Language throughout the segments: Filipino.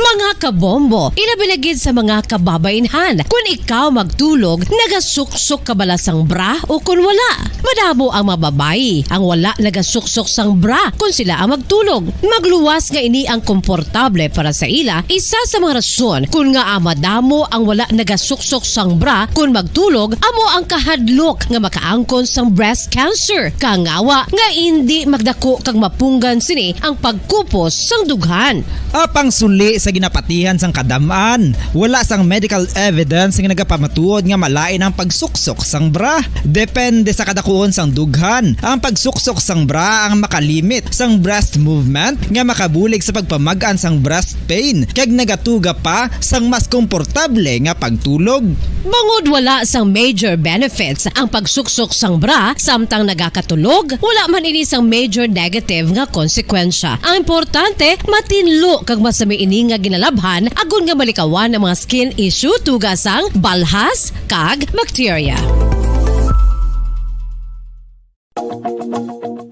Mga kabombo, ilabilagid sa mga kababainhan. Kung ikaw magtulog, nagasuksok ka bala sang bra o kung wala. Madamo ang mababayi ang wala nagasuksok sang bra kung sila ang magtulog. Magluwas nga ini ang komportable para sa ila, isa sa mga rason kung nga madamo ang wala nagasuksok sang bra kung magtulog, amo ang kahadlok nga makaangkon sang breast cancer. Kangawa nga hindi magdako kag mapunggan sini ang pagkupos sang dughan. Apang suli sa ginapatihan sang kadamaan, wala sang medical evidence nga nagapamatuod nga malain ang pagsuksok sang bra. Depende sa kadakuon sang dughan. Ang pagsuksok sang bra ang makalimit sang breast movement nga makabulig sa pagpamagaan sang breast pain kag nagatuga pa sang mas komportable nga pagtulog. Bangod wala sang major benefits ang pagsuksok sang bra samtang nagakatulog, wala man ini sang major negative nga konsekwensya. Ang importante, matinlo kag masami ini nga ginalabhan agon nga malikawan ang mga skin issue tugas sang balhas kag bacteria.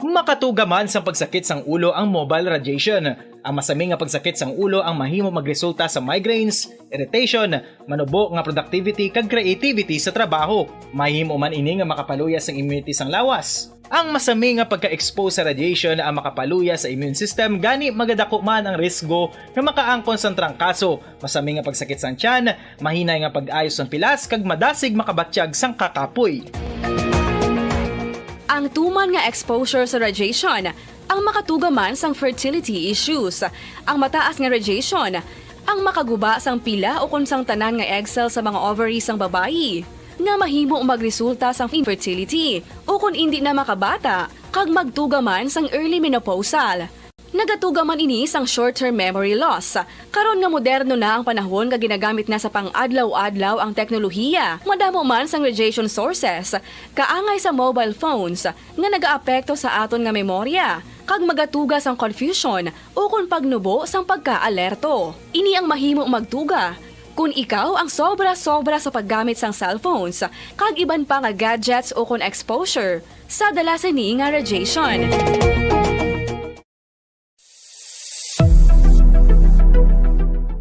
Makatuga man sa pagsakit sang ulo ang mobile radiation. Ang masami nga pagsakit sang ulo ang mahimo magresulta sa migraines, irritation, manubo nga productivity kag creativity sa trabaho. Mahimo man ini nga makapaluya sang immunity sang lawas. Ang masami nga pagka-expose sa radiation ang makapaluya sa immune system gani magadako man ang risgo nga makaangkon sang trangkaso, masami nga pagsakit sang tiyan, mahinay nga pag-ayos sang pilas kag madasig makabatsyag sang kakapoy. Ang tuman nga exposure sa radiation ang makatuga man sang fertility issues. Ang mataas nga radiation ang makaguba sang pila o kung sang tanan nga egg cell sa mga ovaries sang babayi nga mahimo magresulta sang infertility o kung hindi na makabata kag magtuga man sang early menopausal. Nagatuga man ini sang short-term memory loss. Karon nga moderno na ang panahon nga ginagamit na sa pang-adlaw-adlaw ang teknolohiya. Madamo man sang radiation sources, kaangay sa mobile phones nga nagaapekto sa aton nga memorya, kag magatuga sang confusion o kung pagnubo sang pagka-alerto. Ini ang mahimo magtuga kung ikaw ang sobra-sobra sa paggamit sang cellphones, kag iban pa nga gadgets o kung exposure sa dalasan ni nga radiation.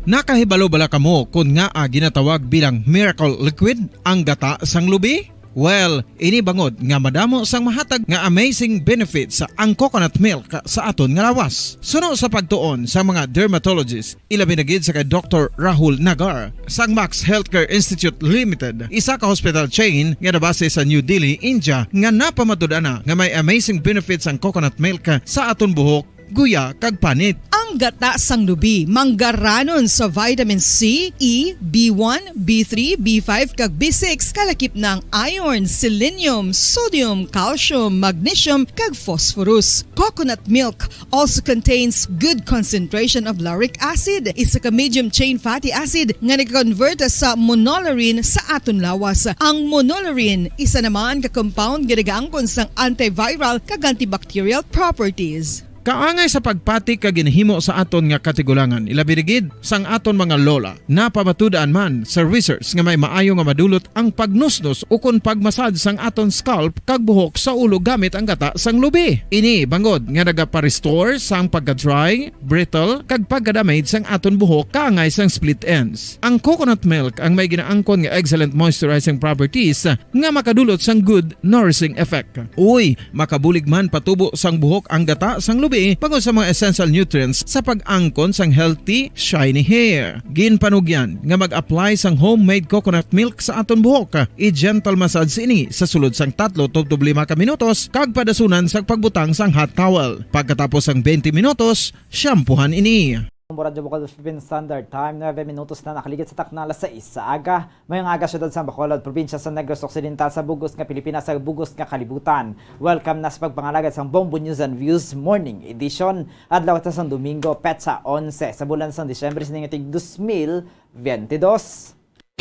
Nakahibalo bala kamo kung nga ginatawag bilang miracle liquid ang gata sang lubi? Well, ini bangod nga madamo sang mahatag nga amazing benefits sa ang coconut milk sa aton nga lawas. Suno sa pagtuon sa mga dermatologist, ilabi na gid sa kay Dr. Rahul Nagar sang Max Healthcare Institute Limited, isa ka hospital chain nga nabase sa New Delhi, India, nga napamatud-ana nga may amazing benefits ang coconut milk sa aton buhok, guya kag panit. Ang gata sang lubi manggaranon sa vitamin C, E, B1, B3, B5 kag B6 kalakip ng iron, selenium, sodium, calcium, magnesium kag phosphorus. Coconut milk also contains good concentration of lauric acid, isa ka medium chain fatty acid nga nag-convert sa monolaurin sa aton lawas. Ang monolaurin isa naman ka compound nga nagaangkon sang antiviral kag antibacterial properties. Kaangay sa pagpati kag ginhimo sa aton nga katigulangan, ilabirigid sang aton mga lola, napamatudan man sa research nga may maayo nga madulot ang pagnusnos o kun pagmasad sang aton scalp kag buhok sa ulo gamit ang gata sang lubi. Ini bangod nga nagapa-restore sang pagka-dry, brittle kag pagka-damage sang aton buhok kaangay sang split ends. Ang coconut milk ang may ginaangkon nga excellent moisturizing properties nga makadulot sang good nourishing effect. Uy, makabulig man patubo sang buhok ang gata sang lubi pagod sa mga essential nutrients sa pag-angkon sang healthy, shiny hair. Ginpanugyan nga mag-apply sang homemade coconut milk sa aton buhok. I-gentle massage ini sa sulod sang 3 to 5 ka minutos kag padasunan sa pagbutang sang hot towel. Pagkatapos sang 20 minutos, shampoohan ini. Radyo Bacolod Philippine Standard Time, 9 minutos na nakaligid sa taknala sa isa aga. Mayong aga syudad sa Bacolod, probinsya sa Negros Occidental sa Bugos nga Pilipinas sa Bugos nga Kalibutan. Welcome na sa pagpangalagad sa Bombo News and Views Morning Edition. Adlaw ta sa Domingo, petsa 11 sa bulan sa Disyembre sining 2022.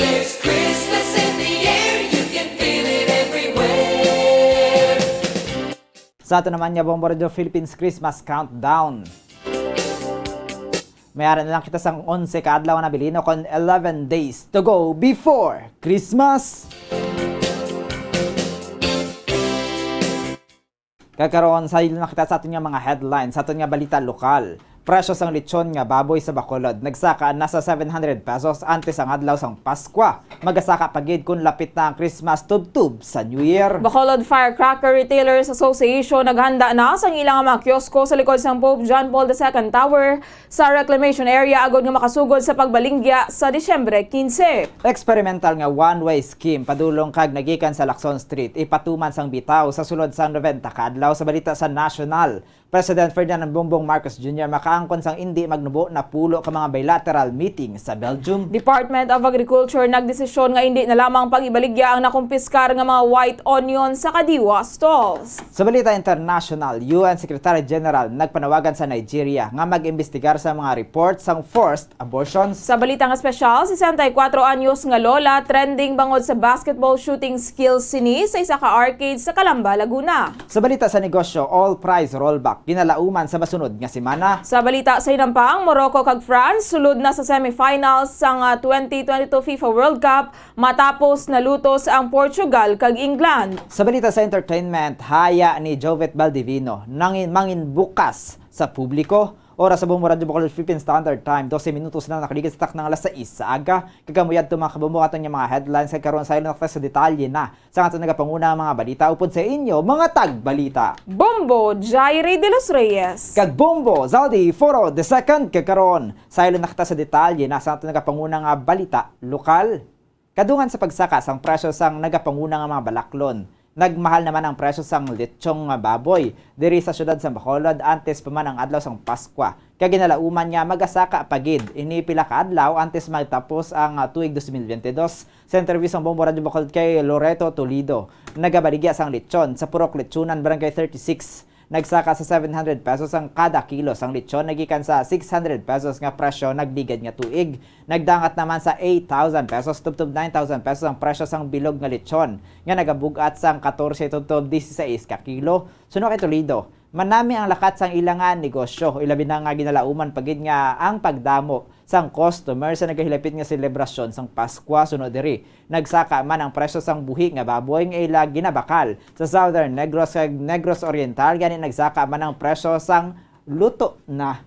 There's Christmas in the air, you can feel it everywhere. Sa ato naman nga Bombo Radio Philippines Christmas Countdown. Mayroon na lang kita sang 11 kaadlaw na bilino kon 11 days to go before Christmas. Kakaroon sa ilo na kita sa aton nga mga headlines, sa aton nga balita lokal. Presyo sang lechon nga baboy sa Bacolod nagsaka nasa 700 pesos antes ang adlaw sang Paskwa. Magasaka pagid kun lapit na ang Christmas tubtub sa New Year. Bacolod Firecracker Retailers Association naghanda na sa ilang mga kiosko sa likod ng Pope John Paul II Tower sa reclamation area agod nga makasugod sa pagbalingya sa Disyembre 15. Experimental nga one-way scheme padulong kag nagikan sa Lacson Street ipatuman sang bitaw sa sulod sang 90 ka adlaw sa balita sa National. President Ferdinand Bongbong Marcos Jr. makaangkon sang hindi magnubo na pulo ka mga bilateral meeting sa Belgium. Department of Agriculture nagdesisyon nga hindi na lamang pag-ibaligya ang nakumpiskar nga mga white onion sa Kadiwa stalls. Sa balita international, UN Secretary General nagpanawagan sa Nigeria nga mag-imbestigar sa mga report sang forced abortions. Sa balita nga espesyal, 64 anyos nga lola trending bangod sa basketball shooting skills sini sa isa ka arcade sa Calamba, Laguna. Sa balita sa negosyo, all price rollback ginalauman sa masunod nga semana. Sa balita sa inampang, Morocco kag France sulod na sa semifinals sang 2022 FIFA World Cup matapos nalutos ang Portugal kag England. Sa balita sa entertainment, haya ni Jovet Baldivino mangin bukas sa publiko. Oras sa Bombo Radio Bacolod Philippine Standard Time, 12 minutos na nakaligid sa taknang alas 6 sa aga. Kagamuyad ito mga kabumbo aton yung mga headlines kay karon sa ilong sa detalye na sa aton nagapanguna mga balita upod sa inyo mga tagbalita. Bombo Jaire de los Reyes. Kag Bombo Zaldi Foro the second kay karon sa ilong nakita sa detalye na sa aton nagapanguna nga balita lokal. Kadungan sa pagsaka sang presyo sang nagapanguna nga mga balaklon. Nagmahal naman ang presyo sang lechong baboy diri sa syudad sa Bacolod antes pa man ang adlaw sang Paskwa. Kaya ginalauman nga magasaka pagid ini pila ka adlaw antes magtapos ang tuig 2022. Sa interview sang Bombo Radio Bacolod kay Loreto Toledo, nagabaligya sang lechon sa Purok Lechonan Barangay 36. Nagsaka sa 700 pesos ang kada kilo sang lechon nagikan sa 600 pesos nga presyo nagligad nga tuig. Nagdangat naman sa 8,000 pesos tubtob 9,000 pesos ang presyo sang bilog nga lechon nga nagabugat sang 14 tubtob 16 ka kilo. Suno kay Toledo, manami ang lakat sang ilangan negosyo. Ilabi na nga ginalauman pagid nga ang pagdamo sang customer sa nagahilapit nga selebrasyon sang Paskwa sunod diri. Nagsaka man ang presyo sang buhi nga baboy nga ila ginabakal sa Southern Negros kag Negros Oriental gani nagsaka man ang presyo sang luto na.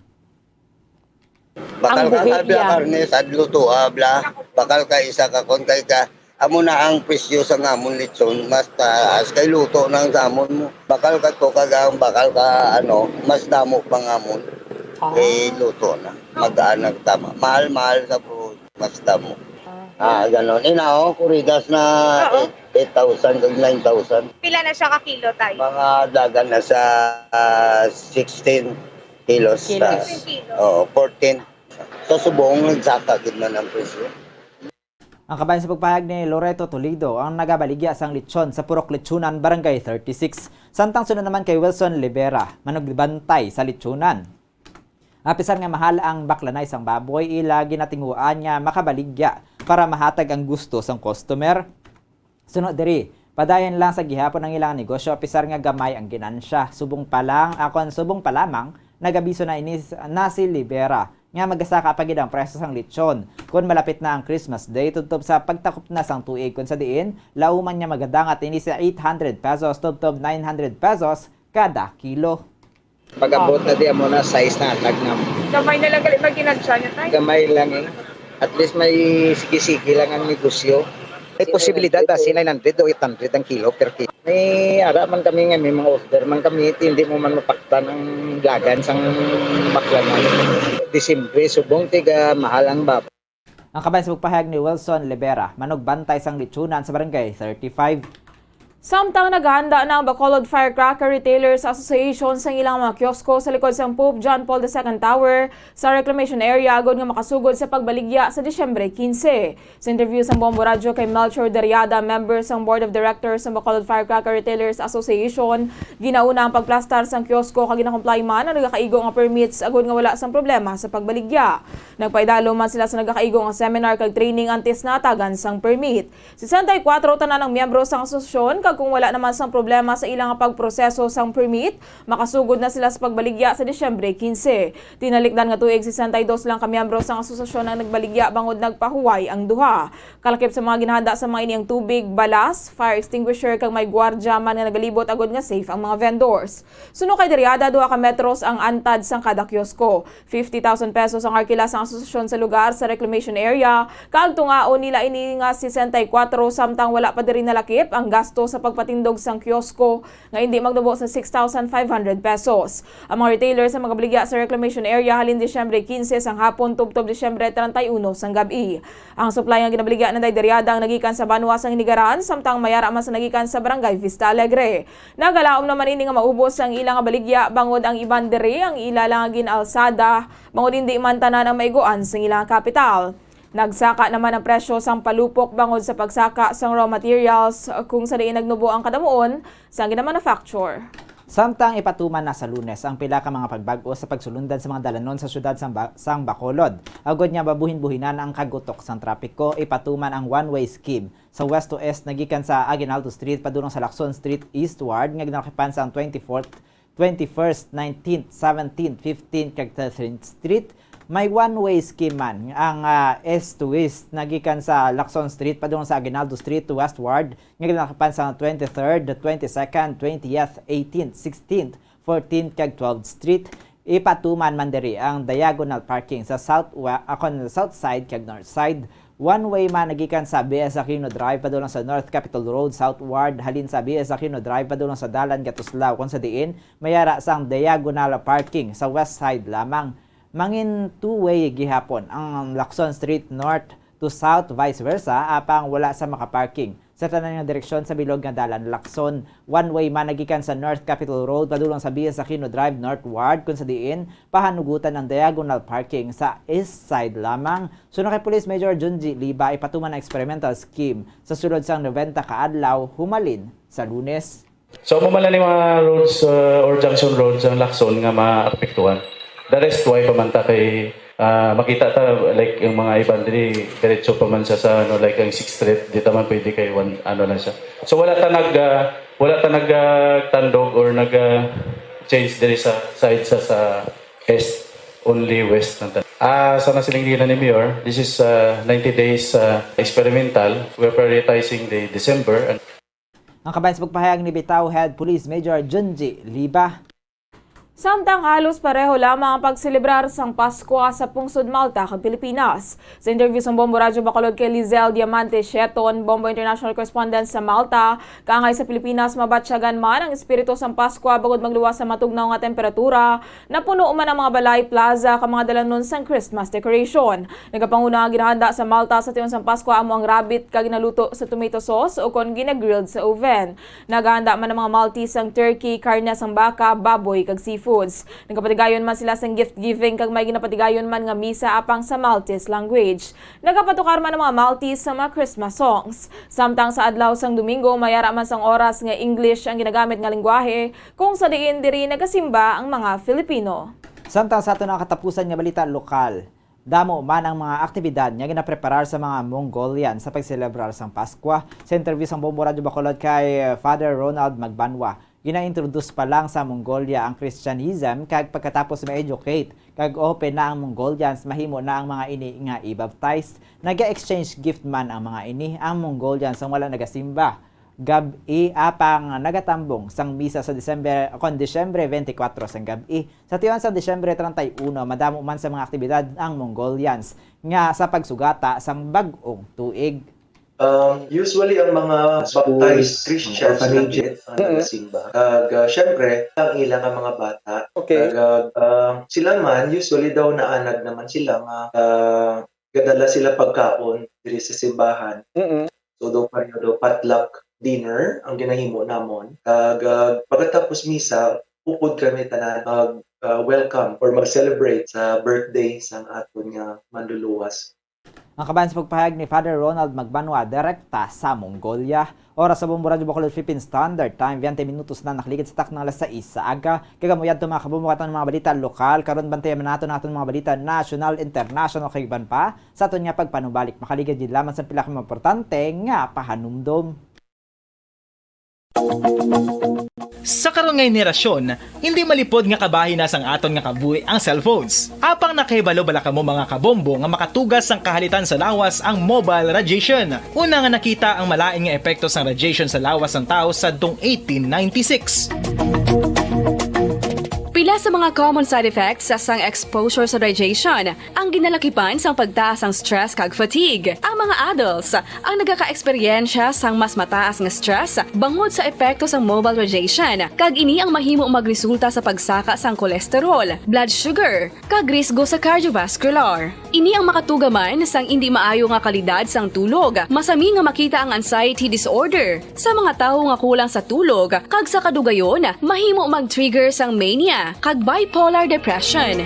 Bakal ka habla karne sa luto habla. Bakal ka isa ka kon kay ka amo na ang presyo sa ngamon lechon mas taas kay luto ng samon mo. Bakal ka to kagang bakal ka mas damo pa ngamon. Eh luto na. Magaan tama. Mahal-mahal sa fruit. Mas damo. Ganon. Inao, kuridas na 8,000 kag 9,000. Pila na siya ka kilo tayo? Mga dagan na sa 16 kilos. 16 kilos. 14. Sa subong, nagsaka gid man ang presyo. Ang kabayan sa pagpahayag ni Loreto Toledo ang nagabaligya sang lechon sa Purok Lechonan Barangay 36. Samtang sunod naman kay Wilson Libera, manugbantay sa lechonan. Apisan nga mahal ang baklanay sang baboy, ila ginatinguan nga makabaligya para mahatag ang gusto sang customer. Sunod diri, padayon lang sa gihapon ng ilang negosyo, apisar nga gamay ang ginansya. Subong pa lamang, nagabiso na inis na si Libera nga magasaka pagid ang presyo sang lechon. Kung malapit na ang Christmas Day, tubtob sa pagtakop na sang tuig kun sa diin, lauman niya magadangat ini sa 800 pesos tubtob 900 pesos kada kilo. Pag-abot na di mo na size na tagnam. Gamay na lang galit mag-ginansya niya tayo? Gamay lang At least may sige-sige lang ang negosyo. May posibilidad ba 900 o 800 ang kilo per kilo. May ara man kami nga may mga order man kami hindi mo man mapaktan ang lagan sang baklanan. Disimbre subong tiga mahal ang bab. Ang kabayan sa pagpahayag ni Wilson Libera, manugbantay sang lechonan sa Barangay 35. Samtang naghahanda na ang Bacolod Firecracker Retailers Association sa ilang mga kiosko sa likod ng Pope John Paul II Tower sa reclamation area agod nga makasugod sa pagbaligya sa Disyembre 15. Sa interview sa Bombo Radio kay Melchor Dariada, member ng Board of Directors ng Bacolod Firecracker Retailers Association, ginauna ang pagplastar sa kiosko kag ginakomply man ang nagakaigo nga permits agod nga wala sang problema sa pagbaligya. Nagpaidalo man sila sa nagakaigo nga seminar kag training antes natagan sang permit. 64 tanan ng miyembro sang asosasyon kag kung wala naman sang problema sa ilang pagproseso sang permit, makasugod na sila sa pagbaligya sa Disyembre 15. Tinalikdan nga tuig 62 lang kamiyembro sang asosasyon ang nagbaligya bangod nagpahuway ang duha. Kalakip sa mga ginahanda sa mga iniyang tubig, balas, fire extinguisher kag may gwardiya man nga nagalibot agad nga safe ang mga vendors. Suno kay Diriada, 2 ka metros ang antad sang kada kiosko. 50,000 pesos ang arkila sang asosasyon sa lugar sa reclamation area. Kaagtungaon nila ini nga 64 samtang wala pa diri nalakip ang gasto sa pagpatindog sang kiosko nga hindi magdubo sa 6,500 pesos. Ang mga retailers sa mga baligya sa reclamation area halin Disyembre 15 sang hapon tubtob Disyembre 31 sang gabi. Ang supply nga ginabaligya na Diriada ang nagikan sa Banwa sang Inigaran samtang mayara man sa nagikan sa Barangay Vista Alegre. Nagalaom naman ini nga maubos ang ilang baligya bangod ang iban diri ang ilalang ginalsada bangod hindi man tanan ang maiguan sa ilang kapital. Nagsaka naman ang presyo sang palupok bangod sa pagsaka sang raw materials kung sa diin nagnubo ang kadamuon sa ginamanufacture. Samtang ipatuman na sa Lunes ang pila ka mga pagbago sa pagsulundan sa mga dalanon sa syudad sang Bacolod. Agod nga babuhin-buhinan ang kagutok sang trapiko, ipatuman ang one-way scheme sa west to east nagikan sa Aguinaldo Street padulong sa Lacson Street eastward nga ginakipan sa 24th, 21st, 19th, 17th, 15th kag 13th Street. May one-way scheme man ang east to west nagikan sa Lacson Street padung sa Aguinaldo Street to westward nga ginakapan sa 23rd, 22nd, 20th, 18th, 16th, 14th kag 12th Street. Ipatuman man diri ang diagonal parking sa south side kag north side. One-way man nagikan sa BS Aquino Drive padulong sa North Capitol Road southward halin sa BS Aquino Drive padulong sa Dalan Gatuslao kung sa diin mayara sang diagonal parking sa west side lamang. Mangin two-way gihapon ang Lacson Street north to south vice versa apang wala sa makaparking. Sa tanan nga direksyon sa bilog nga dalan Lacson, one-way man nagikan sa North Capitol Road padulong sa BS Aquino Drive northward kung sa diin pahanugutan ng diagonal parking sa east side lamang. Suno kay Police Major Junji Liba ipatuman ang experimental scheme sa sulod sang 90 ka adlaw humalin sa Lunes. So mamala ni mga roads or junction roads ang Lacson nga maapektuhan. The rest why pamanta kay makita ta like yung mga iban diri diretso pa man siya sa like ang 6th Street dito man pwede kay one lang siya. So wala ta tandog or change diri sa side sa east, only west lang ta. Sa nasilingginan ni Mayor, this is 90 days experimental. We're prioritizing the December. Ang kabayan sa pagpahayag ni Bitaw Head Police Major Junji Liba. Samtang halos pareho lamang ang pagselebrar sang Pasko sa pungsod Malta kag Pilipinas. Sa interview sa Bombo Radyo Bacolod kay Lizelle Diamante Sheton, Bombo International Correspondent sa Malta, kaangay sa Pilipinas mabatsyagan man ang espiritu sang Pasko bagod magluwas sa matugnaw nga temperatura, napuno man ang mga balay plaza kag mga dalanon sang Christmas decoration. Nagapanguna ang ginahanda sa Malta sa tiyon sang Pasko amo ang rabbit kag ginaluto sa tomato sauce o kon ginagrilled sa oven. Naghahanda man ang mga Maltese sang turkey, karne sang baka, baboy kag seafood. Nagapatigayon man sila sa gift giving kag may ginapatigayon man nga misa apang sa Maltese language. Nagapatukar man ang mga Maltese sa mga Christmas songs. Samtang sa adlaw sang Domingo mayara man sang oras nga English ang ginagamit nga lengguwahe kung sa diin diri nagasimba ang mga Filipino. Samtang sa ato na katapusan nga balita lokal. Damo man ang mga aktibidad nga ginapreparar sa mga Mongolian sa pagselebrar sang Pasko. Sa interview sang Bombo Radyo Bacolod kay Father Ronald Magbanwa, gina-introduce pa lang sa Mongolia ang Christianism kag pagkatapos ma-educate kag open na ang Mongolians mahimo na ang mga ini nga i-baptize. Naga-exchange gift man ang mga ini ang Mongolians ang wala nagasimba. Gabi apang nagatambong sang misa sa Disyembre 24 sang gabi. Sa tiyon sa Disyembre 31 madamo man sa mga aktibidad ang Mongolians nga sa pagsugata sang bag-ong tuig. Usually ang mga baptized Christians legit ang nagasimba. Syempre, ang ilang ang mga bata. Okay. Sila man, usually daw naanag naman sila nga gadala sila pagkaon diri sa simbahan. So daw periodo potluck dinner ang ginahimo namon. Pagkatapos misa, upod kami tanan welcome or mag-celebrate sa birthday sang aton nga manluluwas. Ang kabayan sa pagpahayag ni Father Ronald Magbanwa direkta sa Mongolia. Oras sa Bombo Radyo Bacolod Philippine Standard Time, 20 minutos na nakaligid sa taknang alas 6 sa aga. Kagamuyad ito mga kabumukatan ng mga balita lokal. Karon bantayan natin mga balita national, international, kaiban pa. Sa aton nga pagpanubalik, makaligid din lamang sa pila ka importante nga pahanumdom. Sa karon nga henerasyon, hindi malipod nga kabahin na sang aton nga kabuhi ang cellphones. Apang nakahibalo bala kamo mga kabombo nga makatugas sang kahalitan sa lawas ang mobile radiation. Una nga nakita ang malain nga epekto sang radiation sa lawas ng tao sa 1896. Pila sa mga common side effects sa sang exposure sa radiation ang ginalakipan sang pagtaas ang stress kag fatigue. Ang mga adults ang nagaka-eksperyensya sang mas mataas nga stress bangod sa epekto sang mobile radiation kag ini ang mahimo magresulta sa pagsaka sang kolesterol, blood sugar kag risgo sa cardiovascular. Ini ang makatugaman sang hindi maayo nga kalidad sang tulog. Masami nga makita ang anxiety disorder sa mga tawo nga kulang sa tulog kag sa kadugayon mahimo mag-trigger sang mania kag bipolar depression.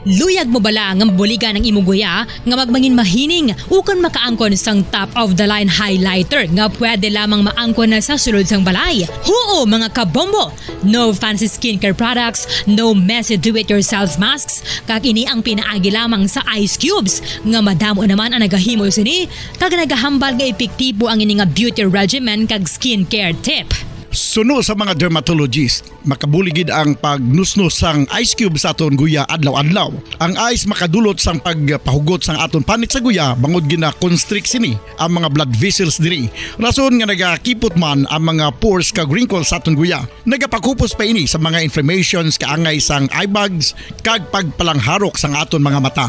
Luyag mo bala nga buliga ng imuguya nga magmangin mahining ukon makaangkon sang top of the line highlighter nga pwede lamang maangkon na sa sulod sang balay. Huo mga kabombo! No fancy skincare products, no messy do-it-yourself masks, kag ini ang pinaagi lamang sa ice cubes nga madamo naman ang nagahimo sini kag nagahambal nga epektibo ang ini nga beauty regimen kag skincare tip. Suno sa mga dermatologist, makabuligid ang pagnusnos sang ice cube sa aton guya adlaw-adlaw. Ang ice makadulot sang pagpahugot sang aton panit sa guya bangod gina-constrict sini ang mga blood vessels diri. Rason nga nagakipot man ang mga pores kag wrinkles sa aton guya. Nagapakupos pa ini sa mga inflammations kaangay sang eye bags kag pagpalangharok sang aton mga mata.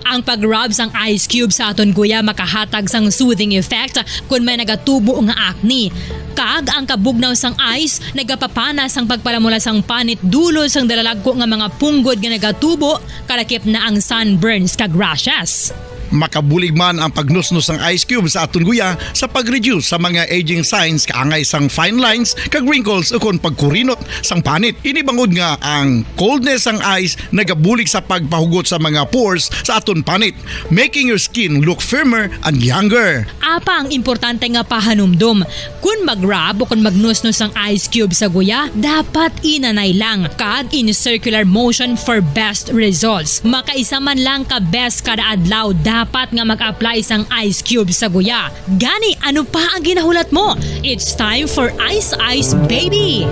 Ang pag-rub sang ice cube sa aton guya makahatag sang soothing effect kung may nagatubo nga acne. Kag ang kabugnaw sang ice nagapapanas ang pagpalamula sang panit dulo sang dalalagko nga mga punggod nga nagatubo kalakip na ang sunburns kag rashes. Makabulig man ang pagnusnos ng ice cube sa aton guya sa pag-reduce sa mga aging signs kaangay sang fine lines kag wrinkles ukon pagkurinot sang panit. Ini bangod nga ang coldness sang ice nagabulig sa pagpahugot sa mga pores sa aton panit, making your skin look firmer and younger. Apa ang importante nga pahanumdum, kung mag-rub o kung magnusnos ang ice cube sa guya, dapat inanay lang kag in circular motion for best results. Makaisa man lang ka best kada adlaw, dapat nga mag-apply sang ice cube sa guya. Gani, ano pa ang ginahulat mo? It's time for Ice Ice Baby!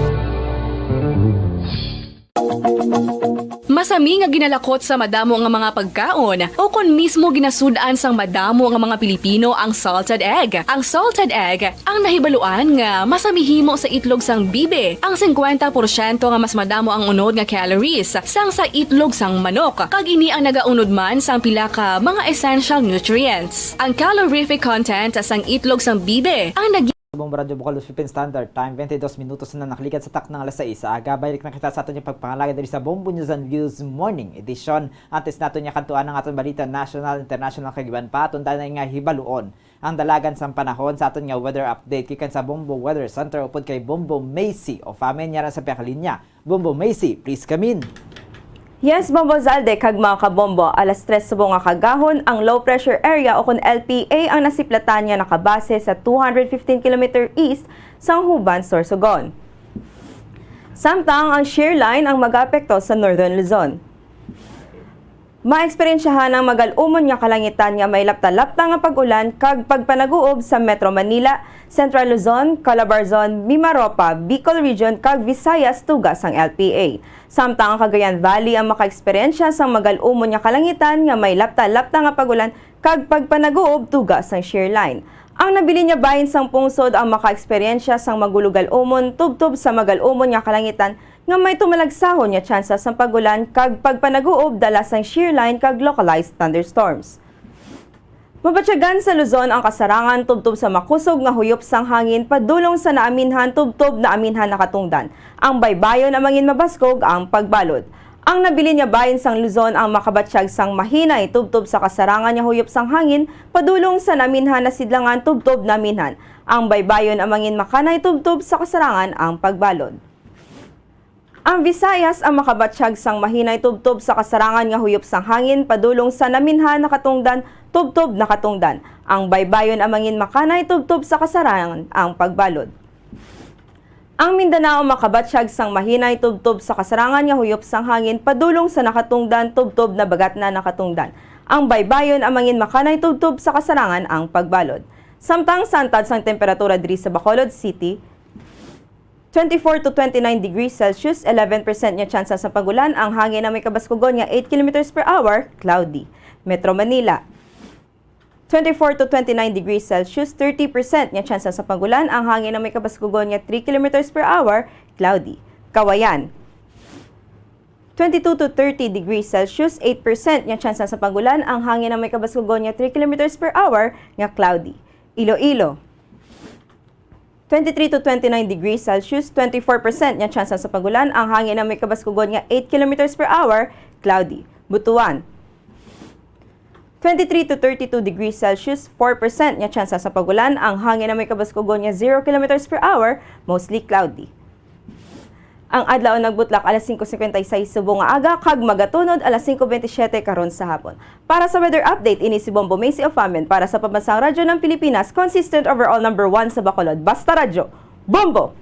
Masami nga ginalakot sa madamo nga mga pagkaon o kung mismo ginasudaan sang madamo nga mga Pilipino ang salted egg. Ang salted egg ang nahibaluan nga masamihimo sa itlog sang bibe. Ang 50% nga mas madamo ang unod nga calories sang sa itlog sang manok. Kag ini ang nagaunod man sang pila ka mga essential nutrients. Ang calorific content sang itlog sang bibe ang Bombo Radio Bukal Philippine Standard Time, 22 minutos na nakalikat sa tak ng alas 6. Aga, balik na kita sa aton yung pagpangalaga dali sa Bombo News and Views Morning Edition. Antes nato niya kantuan ng aton balita national, international kagiban pa. Aton dahil nga hibaluon ang dalagan sa panahon sa aton nga weather update. Kikan sa Bombo Weather Center upod kay Bombo Macy o famen niya sa pekalinya. Bombo Macy, please come in. Yes, Bombo Zalde, kag mga kabombo, alas 3 subong nga kagahon, ang low pressure area o kung LPA ang nasiplatan niya nakabase sa 215 km east sang Huban, Sorsogon. Samtang ang shear line ang mag-apekto sa Northern Luzon. Maeksperiensyahan ang magal-umon nga kalangitan nga may lapta-lapta nga pag-ulan kag pagpanaguob sa Metro Manila, Central Luzon, Calabarzon, Mimaropa, Bicol Region kag Visayas tugas ang LPA. Samtang ang Cagayan Valley ang makaeksperyensya sang magal-umon nga kalangitan nga may lapta-lapta nga pag-ulan kag pagpanaguob tugas ang shear line. Ang nabili niya bahin sang pungsod ang makaeksperyensya sang magulugal-umon tubtob sa magal-umon nga kalangitan nga may tumalagsahon nga tsansa sang pagulan kag pagpanaguob dala sang shear line kag localized thunderstorms. Mabatyagan sa Luzon ang kasarangan tubtob sa makusog nga huyop sang hangin padulong sa naaminhan tubtob na aminhan nakatungdan. Ang baybayon ang mangin mabaskog ang pagbalod. Ang nabili niya bahin sang Luzon ang makabatsyag sang mahinay tubtob sa kasarangan nga huyop sang hangin padulong sa naminhan na sidlangan tubtob na minhan. Ang baybayon ang mangin makanay tubtob sa kasarangan ang pagbalod. Ang Visayas ang makabatsyag sang mahinay tubtob sa kasarangan nga huyop sang hangin padulong sa naminhan nakatungdan tubtob nakatungdan. Ang baybayon ang mangin makanay tubtob sa kasarangan ang pagbalod. Ang Mindanao makabatsyag sang mahinay tubtob sa kasarangan nga huyop sang hangin padulong sa nakatungdan tubtob na bagat na nakatungdan. Ang baybayon amangin makanay tubtub sa kasarangan ang pagbalod. Samtang santad sang temperatura diri sa Bacolod City, 24 to 29 degrees Celsius, 11% niya tsansa sa pagulan, ang hangin na may kabaskugon nga 8 km per hour, cloudy. Metro Manila, 24 to 29 degrees Celsius, 30% niya tsansa sa pagulan, ang hangin na may kabaskugon nga 3 km per hour, cloudy. Kawayan, 22 to 30 degrees Celsius, 8% niya tsansa sa pagulan, ang hangin na may kabaskugon nga 3 km per hour, nga cloudy. Iloilo, 23 to 29 degrees Celsius, 24% niya tsansa sa pagulan, ang hangin na may kabaskugon nga 8 km per hour, cloudy. Butuan, 23 to 32 degrees Celsius, 4% niya tsansa sa pagulan, ang hangin na may kabaskugon nga 0 km per hour, mostly cloudy. Ang adlaw nagbutlak alas 5:56 subong nga aga kag magatunod alas 5:27 karon sa hapon. Para sa weather update ini si Bombo Macy of Amen para sa Pambansang Radyo ng Pilipinas, consistent overall number 1 sa Bacolod. Basta Radyo, Bombo!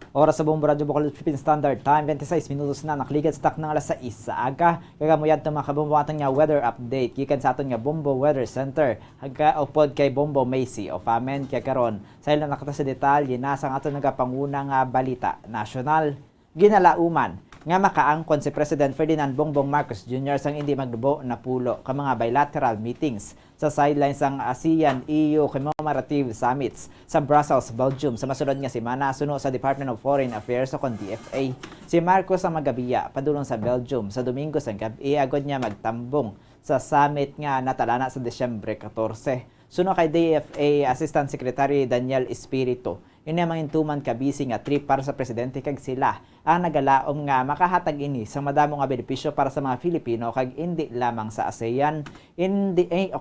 Oras sa Bombo Radyo Bacolod Philippine Standard Time, 26 minutos na nakligad sa tak ng alas 6 sa aga. Kagamuyad itong mga kabomboatan nga weather update. Gikan sa aton nga Bombo Weather Center. Hagka-upod kay Bombo Macy of Amen. Kaya karon sa ilang nakita sa detalye, nasa aton nagapangunang balita nasyonal. Ginalauman nga makaangkon si President Ferdinand Bongbong Marcos Jr. sang hindi magdubo na pulo ka mga bilateral meetings sa sidelines ng ASEAN-EU Commemorative Summits sa Brussels, Belgium sa masunod nga semana suno sa Department of Foreign Affairs o DFA. Si Marcos ang magabiya padulong sa Belgium sa Domingo sa gabi agad niya magtambong sa summit nga natalana sa Desyembre 14. Suno kay DFA Assistant Secretary Daniel Espiritu, ini mangintuman kabisi nga trip para sa presidente kag sila ang nagalaom nga makahatag ini sa madamo nga benepisyo para sa mga Filipino kag hindi lamang sa ASEAN.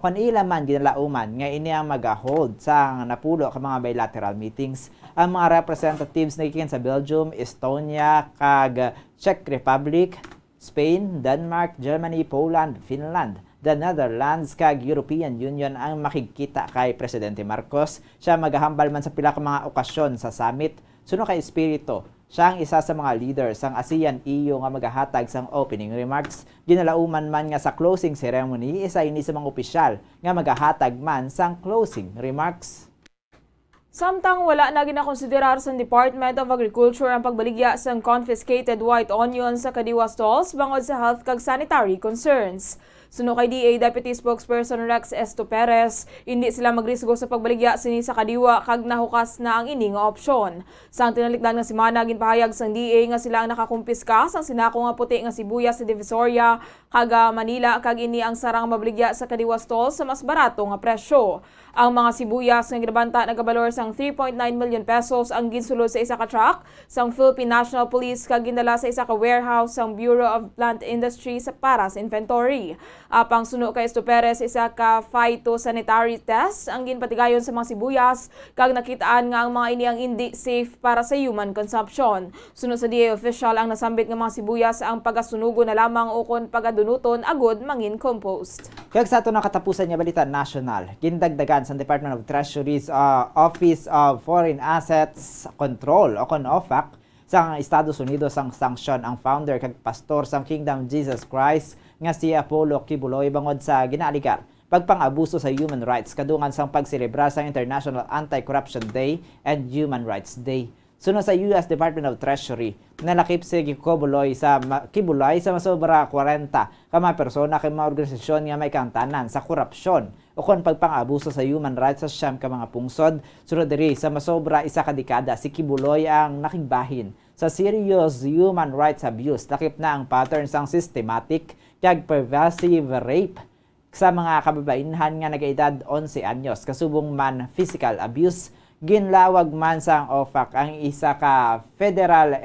Kon ila man ginalauman nga ini ang mag-hold sa napulo ka mga bilateral meetings. Ang mga representatives na gikan sa Belgium, Estonia kag Czech Republic, Spain, Denmark, Germany, Poland, Finland, the Netherlands kag European Union ang makikita kay Presidente Marcos. Siya maghahambal man sa pila ka mga okasyon sa summit. Suno kay Espiritu, siya ang isa sa mga leader sang ASEAN-EU nga magahatag sang opening remarks. Ginalauman man nga sa closing ceremony, isa ini sa mga opisyal nga magahatag man sang closing remarks. Samtang wala na ginakonsiderar sa Department of Agriculture ang pagbaligya sa confiscated white onions sa kadiwa stalls bangod sa health kag sanitary concerns. Suno kay DA Deputy Spokesperson Rex Esto Perez, hindi sila magrisgo sa pagbaligya sini sa kadiwa kag nahukas na ang ini nga opsyon. Sang tinalikdan nga semana ginpahayag sang DA nga sila ang nakakumpiska sang sinako nga puti nga sibuyas sa Divisoria kag Manila kag ini ang sarang mabaligya sa kadiwa stall sa mas barato nga presyo. Ang mga sibuyas nga ginabanta nagabalor sang 3.9 million pesos ang ginsulod sa isa ka truck sang Philippine National Police kag gindala sa isa ka warehouse sang Bureau of Plant Industry sa para sa inventory. Apang suno kay Esto Perez, isa ka phytosanitary test ang ginpatigayon sa mga sibuyas kag nakitaan nga ang mga ini ang hindi safe para sa human consumption. Suno sa DA official ang nasambit nga mga sibuyas ang pagasunugo na lamang ukon pagadunuton agud mangin compost. Kag sa ato nakatapusan nga balita national, gindagdagan sa Department of Treasury's Office of Foreign Assets Control o OFAC sa Estados Unidos ang sanksyon ang founder kag pastor sang Kingdom Jesus Christ nga si Apollo Kibuloy bangod sa ginaligar pagpang-abuso sa human rights kadungan sang pagselebrar sa International Anti-Corruption Day and Human Rights Day. Suno sa US Department of Treasury, nalakip si Kibuloy sa masobra 40 ka mga persona kay mga organisasyon nga may kantanan sa korupsyon o kon pagpang-abuso sa human rights sa siyam ka mga pungsod. Sunod diri sa masobra isa ka dekada si Kibuloy ang nakigbahin sa serious human rights abuse. Lakip na ang patterns ang systematic kag pervasive rape sa mga kababainhan nga nagaedad 11 anyos kasubong man physical abuse. Ginlawag man sa OFAC ang isa ka federal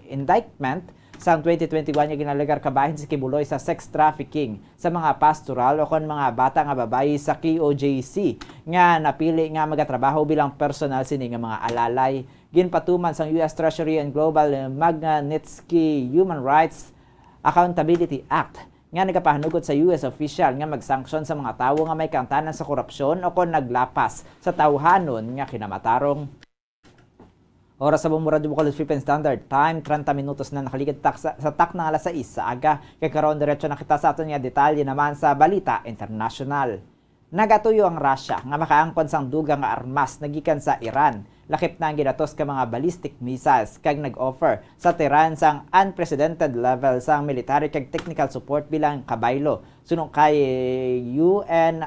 indictment sa 2021 nga ginalagar kabahin si Kibuloy sa sex trafficking sa mga pastoral o kon mga bata nga babayi sa KOJC nga napili nga magatrabaho bilang personal sini nga mga alalay. Ginpatuman sa US Treasury and Global Magnitsky Human Rights Accountability Act nga nagapahanugot sa US official nga magsanksyon sa mga tawo nga may kantanan sa korupsyon o kon naglapas sa tawhanon nga kinamatarong. Oras sa Bumura de Bacolod Philippine Standard Time, 30 minutos na nakaligid sa tak na alas 6 sa aga. Kaya karoon diretso na kita sa aton nga detalye naman sa Balita International. Nagatuyo ang Russia nga makaangkon sang dugang nga armas nagikan sa Iran. Lakip na ang ginatos ka mga ballistic missiles kag nag-offer sa Tehran sang unprecedented level sang military kag technical support bilang kabaylo. Sunong kay UN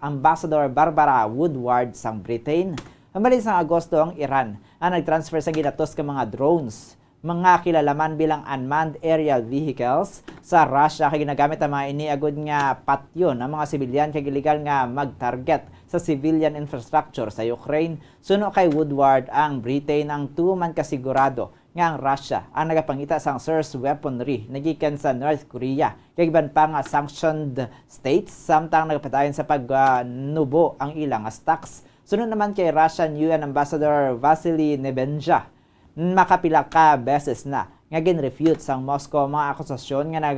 Ambassador Barbara Woodward sang Britain. Hambalin sa Agosto ang Iran ang nag-transfer sa ginatos ka mga drones, mga kilalaman bilang unmanned aerial vehicles sa Russia kay ginagamit ang mga iniagod nga patyon ang mga sibilyan kay illegal nga mag-target sa civilian infrastructure sa Ukraine. Suno kay Woodward ang Britain ang tuman kasigurado nga ang Russia ang nagapangita sang source weaponry nagikan sa North Korea kay iban pa nga sanctioned states samtang nagapatayon sa pagnubo ang ilang stocks. Sunod naman kay Russian UN Ambassador Vasily Nebenja, makapila ka beses na nga gin-refute sang Moscow mga akusasyon nga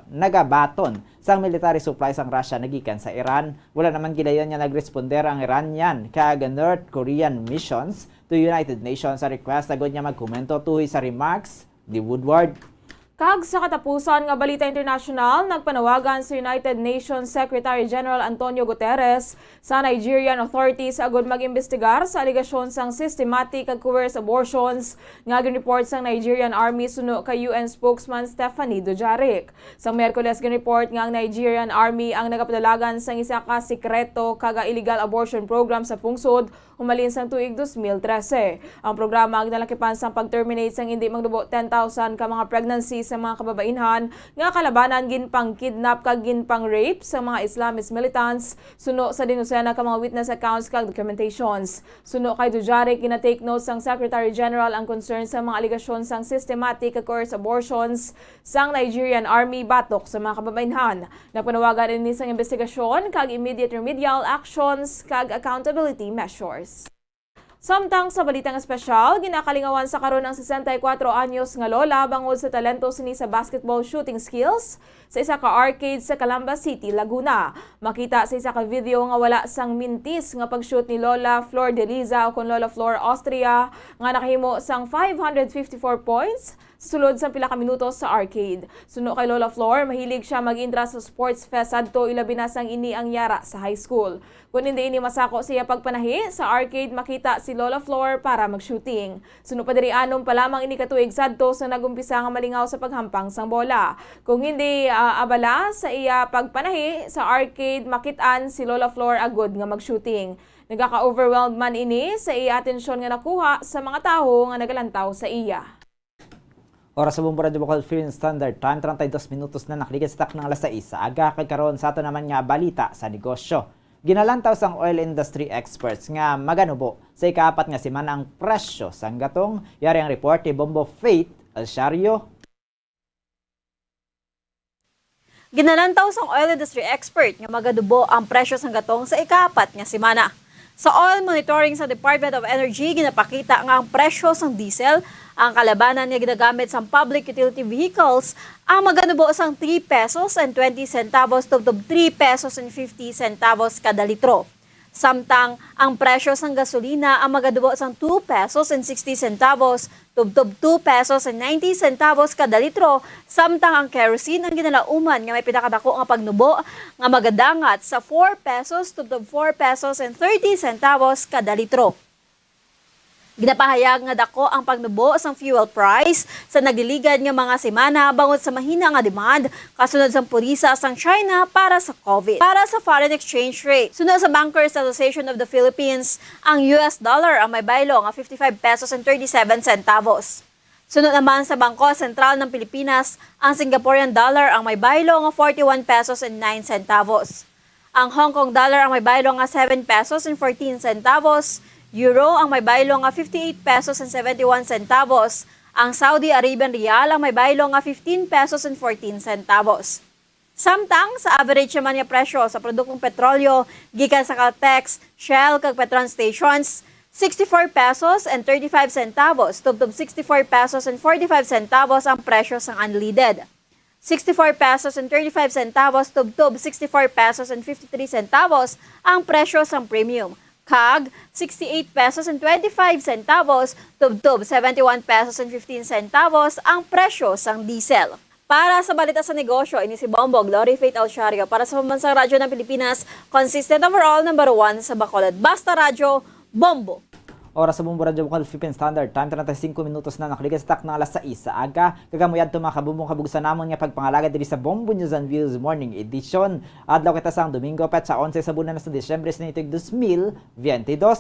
nagabaton sang military supplies sang Russia nagikan sa Iran. Wala naman gidayon nga nagresponder ang Iranian kag North Korean missions to United Nations sa request agad nga magkomento tuhoy sa remarks ni Woodward. Kag sa katapusan nga Balita International, nagpanawagan sa United Nations Secretary General Antonio Guterres sa Nigerian authorities agud mag-imbestigar sa aligasyon sang systematic kag coerced abortions nga gin-report sang Nigerian Army suno kay UN spokesman Stephanie Dujarric. Sang Miyerkules gin-report nga ang Nigerian Army ang nagapadalagan sang isa ka sikreto kag illegal abortion program sa pungsod humalin sang tuig 2013. Ang programa ang nalakipan sang pag-terminate sang hindi magdubo 10,000 ka mga pregnancies sa mga kababainhan nga kalabanan ginpang kidnap kag ginpang rape sa mga Islamist militants suno sa dinusena ka mga witness accounts kag documentations. Suno kay Dujarric gina-take note sang Secretary General ang concern sa mga aligasyon sang systematic kag coerced abortions sang Nigerian Army batok sa mga kababainhan. Nagpanawagan rin sang investigasyon kag immediate remedial actions kag accountability measures. Samtang sa balitang espesyal, ginakalingawan sa karon ang 64 anyos nga lola bangod sa talento sini sa basketball shooting skills sa isa ka arcade sa Calamba City, Laguna. Makita sa isa ka video nga wala sang mintis nga pag-shoot ni Lola Flor de Liza o kon Lola Flor Austria nga nakahimo sang 554 points sulod sa pila ka minutos sa arcade. Suno kay Lola Flor, mahilig siya mag-indra sa sports fest adto ilabi na sang ini ang yara sa high school. Kung hindi ini masako siya pagpanahi, sa arcade makita si Lola Flor para mag-shooting. Suno pa diri anom pa lamang ini katuig sadto sa nagumpisa nga malingaw sa paghampang sang bola. Kung hindi abala sa iya pagpanahi, sa arcade makitaan si Lola Flor agud nga mag-shooting. Nagaka-overwhelmed man ini sa iya atensyon nga nakuha sa mga tawo nga nagalantaw sa iya. Oras sa Bumura de Bacolod Philippine Standard Time, 32 minutos na nakaligid sa tak ng alas 6 sa aga. Kagkaroon sa ato naman nga balita sa negosyo. Ginalantaw sang oil industry experts nga maganubo sa ikaapat nga semana ang presyo sang gatong. Yari ang report ni Bombo Faith Alciario. Ginalantaw sang oil industry expert nga magadubo ang presyo sang gatong sa ikaapat nga semana. Sa oil monitoring sa Department of Energy, ginapakita nga ang presyo sang diesel, ang kalabanan nga ginagamit sa public utility vehicles, ang maganubo sang 3 pesos and 20 centavos tubtob 3 pesos and 50 centavos kada litro. Samtang ang presyo sang gasolina ang magadubo sang 2 pesos and 60 centavos tubtob 2 pesos and 90 centavos kada litro, samtang ang kerosene ang ginalauman nga may pinakadako nga pagnubo nga magadangat sa 4 pesos tubtob 4 pesos and 30 centavos kada litro. Ginapahayag nga dako ang pagnubo sang fuel price sa nagliligad nga mga semana bangod sa mahina nga demand kasunod sang purisa sang China para sa COVID. Para sa foreign exchange rate, sunod sa Bankers Association of the Philippines, ang US dollar ang may baylo nga 55 pesos and 37 centavos. Sunod naman sa Bangko Sentral ng Pilipinas, ang Singaporean dollar ang may baylo nga 41 pesos and 9 centavos. Ang Hong Kong dollar ang may baylo nga 7 pesos and 14 centavos. Euro ang may baylo nga 58 pesos and 71 centavos. Ang Saudi Arabian Riyal ang may baylo nga 15 pesos and 14 centavos. Samtang sa average naman nga presyo sa produktong petrolyo gikan sa Caltex, Shell kag Petron stations, 64 pesos and 35 centavos tubtob 64 pesos and 45 centavos ang presyo sang unleaded. 64 pesos and 35 centavos tubtob 64 pesos and 53 centavos ang presyo sang premium. kag 68 pesos and 25 centavos, tubtub 71 pesos and 15 centavos ang presyo sang diesel. Para sa balita sa negosyo, ini si Bombo Glory Faith Alciario para sa Pambansang Radyo ng Pilipinas, consistent overall, number 1 sa Bacolod. Basta Radyo, Bombo! Oras sa Bumbo Radyo Bukal Philippine Standard Time, 35 minutos na nakaligas sa takna alas 6 sa aga. Kagamuyad ito mga kabumbong kabugsan namon nga pagpangalaga diri sa Bombo News and Views Morning Edition. Adlaw kita sang Domingo pet sa 11 sa bulan na sa Disyembre sa 2022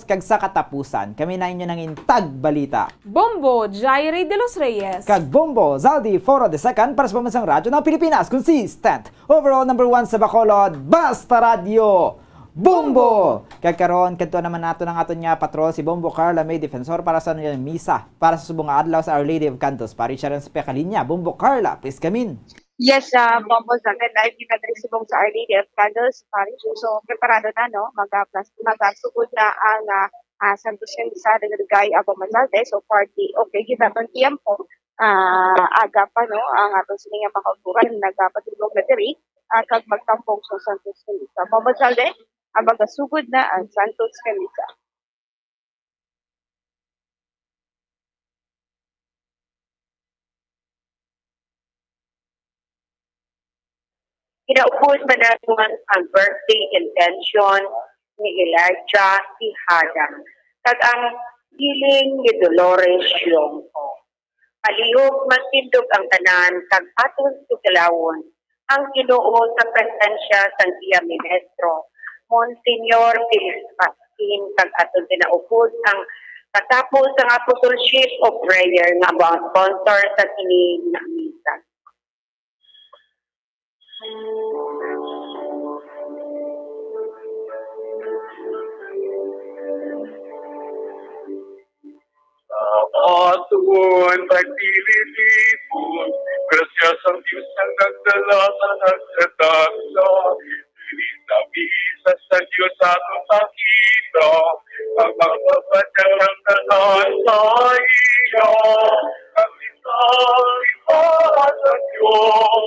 kag sa katapusan. Kami na inyo nang intag balita. Bombo Jairi de los Reyes. Kag Bombo Zaldi Foro de Second para sa Pambansang Radyo ng Pilipinas. Consistent. Overall number 1 sa Bacolod. Basta Radio! Bombo! Kagkaroon, kanto naman nato ng aton nga patrol si Bombo Carla May Defensor para sa niyang misa para sa subong adlaw sa Our Lady of Cantos. Parisyaran sa Pekalinya. Bombo Carla, please come in. Yes, Bombo Zagan, dahil ginadrisibong sa Our Lady of Candles Parish. So, preparado na, no? Magasugod na ang Santos Misa de Gay Abo Manalde. So, party, okay, ginatong tiempo. Aga pa, no? Ang aton sininga makauturan, nagpatulong na diri. Kag magtampong sa Santos Misa. Bombo Zagan, ang magasugod na ang Santos Misa. Inaupos pa naman ang birthday intention ni Elijah Ihadang. Kag ang hiling ni Dolores Yongko. Palihog magtindog ang tanan kag aton tugalawon ang Ginoo sa presensya sang iya ministro Monsignor Felix Pasquin kag aton tinaupos ang katapos ang Apostleship of Prayer nga mga sponsor sa kini nga misa. Aton pagpilipon, grasya sa Diyos ang nagdala sa nagsadasa. Pinisa sa Diyos atong takita, ang magpapadyarang tanan sa iya. Ang isang iba sa Diyos,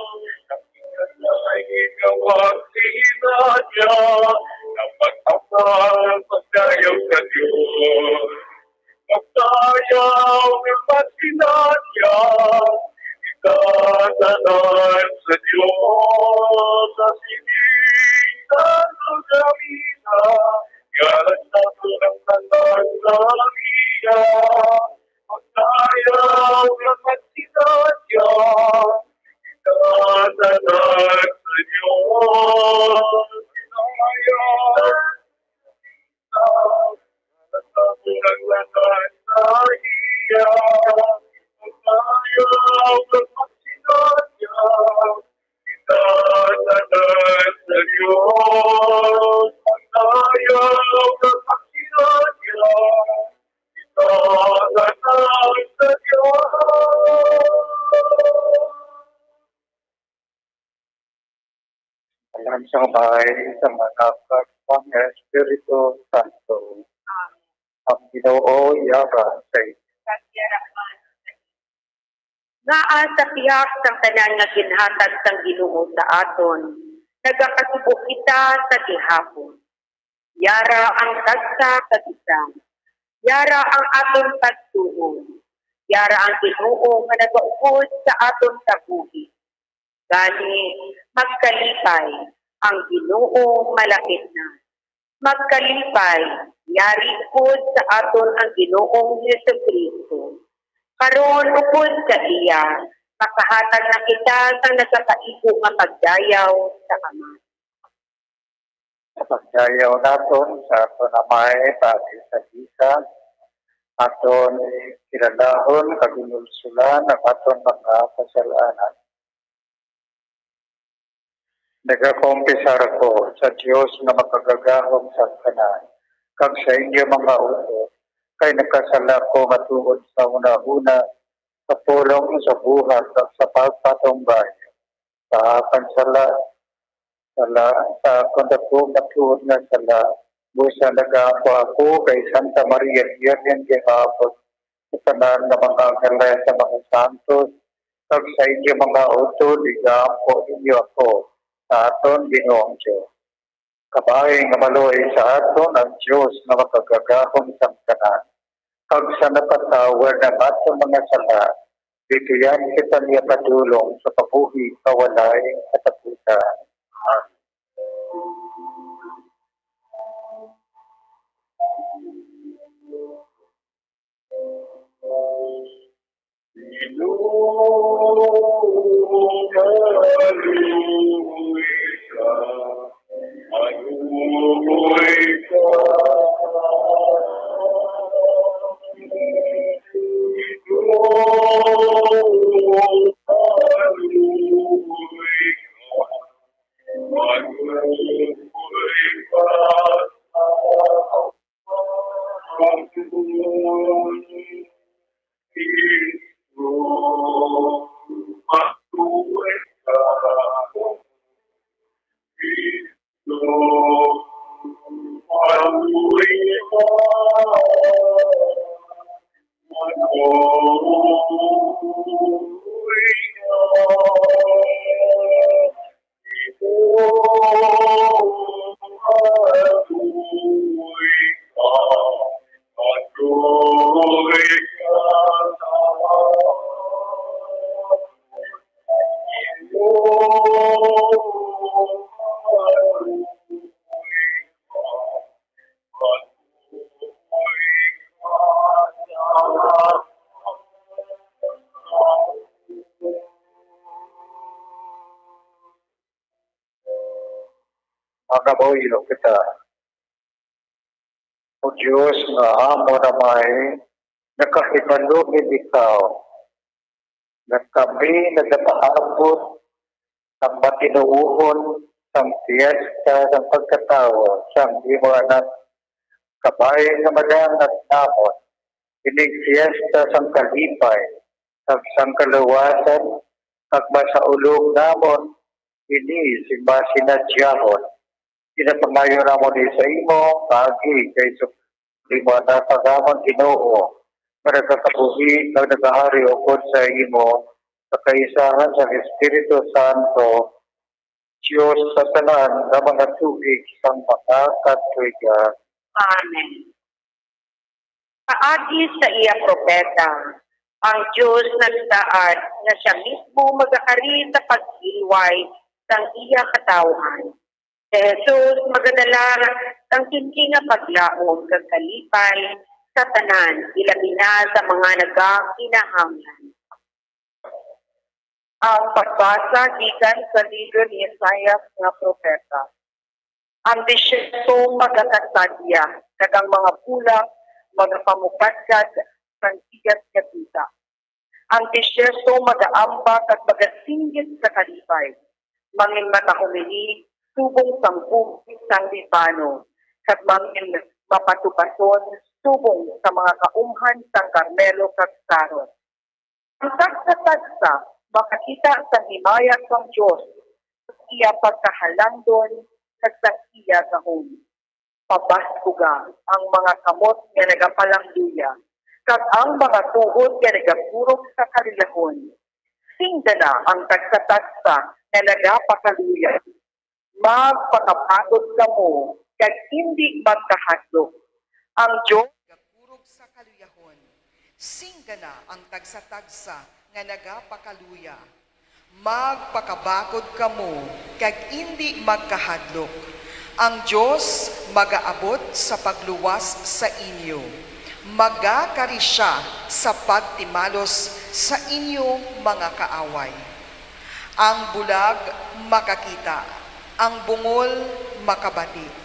ang igawang sinadya, ang pagkapal pagdayaw sa Diyos. Pagdayaw ng pagsinadya, itatanan sa Diyos sa sinitan ng gamita, yaran sa tunang tanan sa iya. Pagdayaw ng pagsinadya, itatanan sa Diyos, pagdayaw Alam sa bahay sa mga kapang Espiritu Santo. Ang Ginoo yara sa Naa sa tiyak sang tanan nga ginhatag sang Ginoo sa aton, nagakasubo kita sa gihapon. Yara ang tagsa kag isa. Yara ang aton pagtuo. Yara ang Ginoo nga nagaupod sa aton kabuhi. Gani magkalipay ang Ginoo malapit na. Magkalipay, yari upod sa aton ang Ginoong Jesucristo. Karon upod sa iya, makahatag na kita sa nagkakaipo nga pagdayaw sa Ama. Sa pagdayaw naton sa aton amay pati sa isa, aton kilalahon kaginulsulan ang aton mga kasalanan. Nagakompisar ko sa Diyos na makagagahong sa kanan, kag sa inyo mga uto, kay nagkasala ko matungod sa una-una sa pulong sa buhat at sa pagpatungbay. Sa kansala, sa kondako matungod nga sala, busa nag-apo ako kay Santa Maria Virgen kay Hapot, sa kanan ng mga galay sa mga santos, kag sa inyo mga uto, nag-apo inyo ako, sa aton Ginoong Diyos. Kabahin nga maloy sa aton ang Diyos na makagagahon sang tanan. Kag sa napatawar na ato mga sala, bigyan kita niya padulong sa pabuhi kawalay katapusan. Magaboylo kita. O Diyos nga amo na may nakahibalugid ikaw na kami nagpaabot ang matinuuhon sang fiesta sang pagkatawo sang imo anak kabayan nga madangat namon inig fiesta sang kalipay kag sang kaluwasan kag masaulog namon ini simba sinadyahon pinapangayo namon sa imo pagi kay imo na pagamon Ginoo para kakabuhi kag nagahari ukod sa imo sa kaisahan sa Espiritu Santo Diyos sa tanan nga mga tubig sang mga katwigan. Amen. Paagi sa iya propeta, ang Diyos nagsaad na siya mismo mag-akari sa pag-iway sang iya katawhan. Si Jesus magadala ang kinki nga paglaom kag kalipay sa tanan ilabi na sa mga nagakinahanglan. Ang pagbasa gikan sa libro ni Isaiah nga propeta. Ang disyerto magakasadya kag ang mga bulak magapamupatkat sang tigas nga kita. Ang disyerto magaambak at magasinggit sa kalipay. Mangin matakuminig subong sang bukid sang Libano kag mangin mapatubason subong sa mga kaumhan sang Carmelo kag Saron. Ang tagsa-tagsa makakita sa himayat ng Diyos sa iya pagkahalandon kag sa iya gahom. Pabaskuga ang mga kamot nga nagapalangluya kag ang mga tuhod nga nagapurok sa kaliyahon. Singdala ang tagsa-tagsa na nagapakaluya. Magpakapagod ka mo kag hindi magkahadlok. Ang Diyos nagapurok sa kaluyahon. Singdala ang tagsa-tagsa nga nagapakaluya. Magpakabakod kamo kag hindi magkahadlok. Ang Diyos magaabot sa pagluwas sa inyo. Magakari siya sa pagtimalos sa inyo mga kaaway. Ang bulag makakita, ang bungol makabati.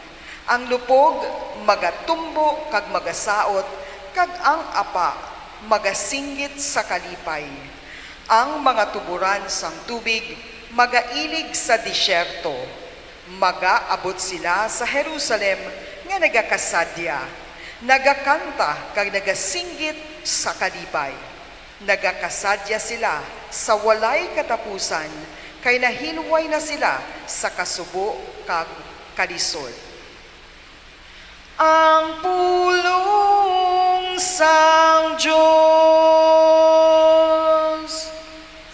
Ang lupog magatumbo kag magasaot, kag ang apa magasinggit sa kalipay. Ang mga tuburan sang tubig magailig sa disyerto. Magaabot sila sa Jerusalem nga nagakasadya. Nagakanta kag nagasinggit sa kalipay. Nagakasadya sila sa walay katapusan kay nahilway na sila sa kasubo kag kalisod. Ang pulong sang Diyos.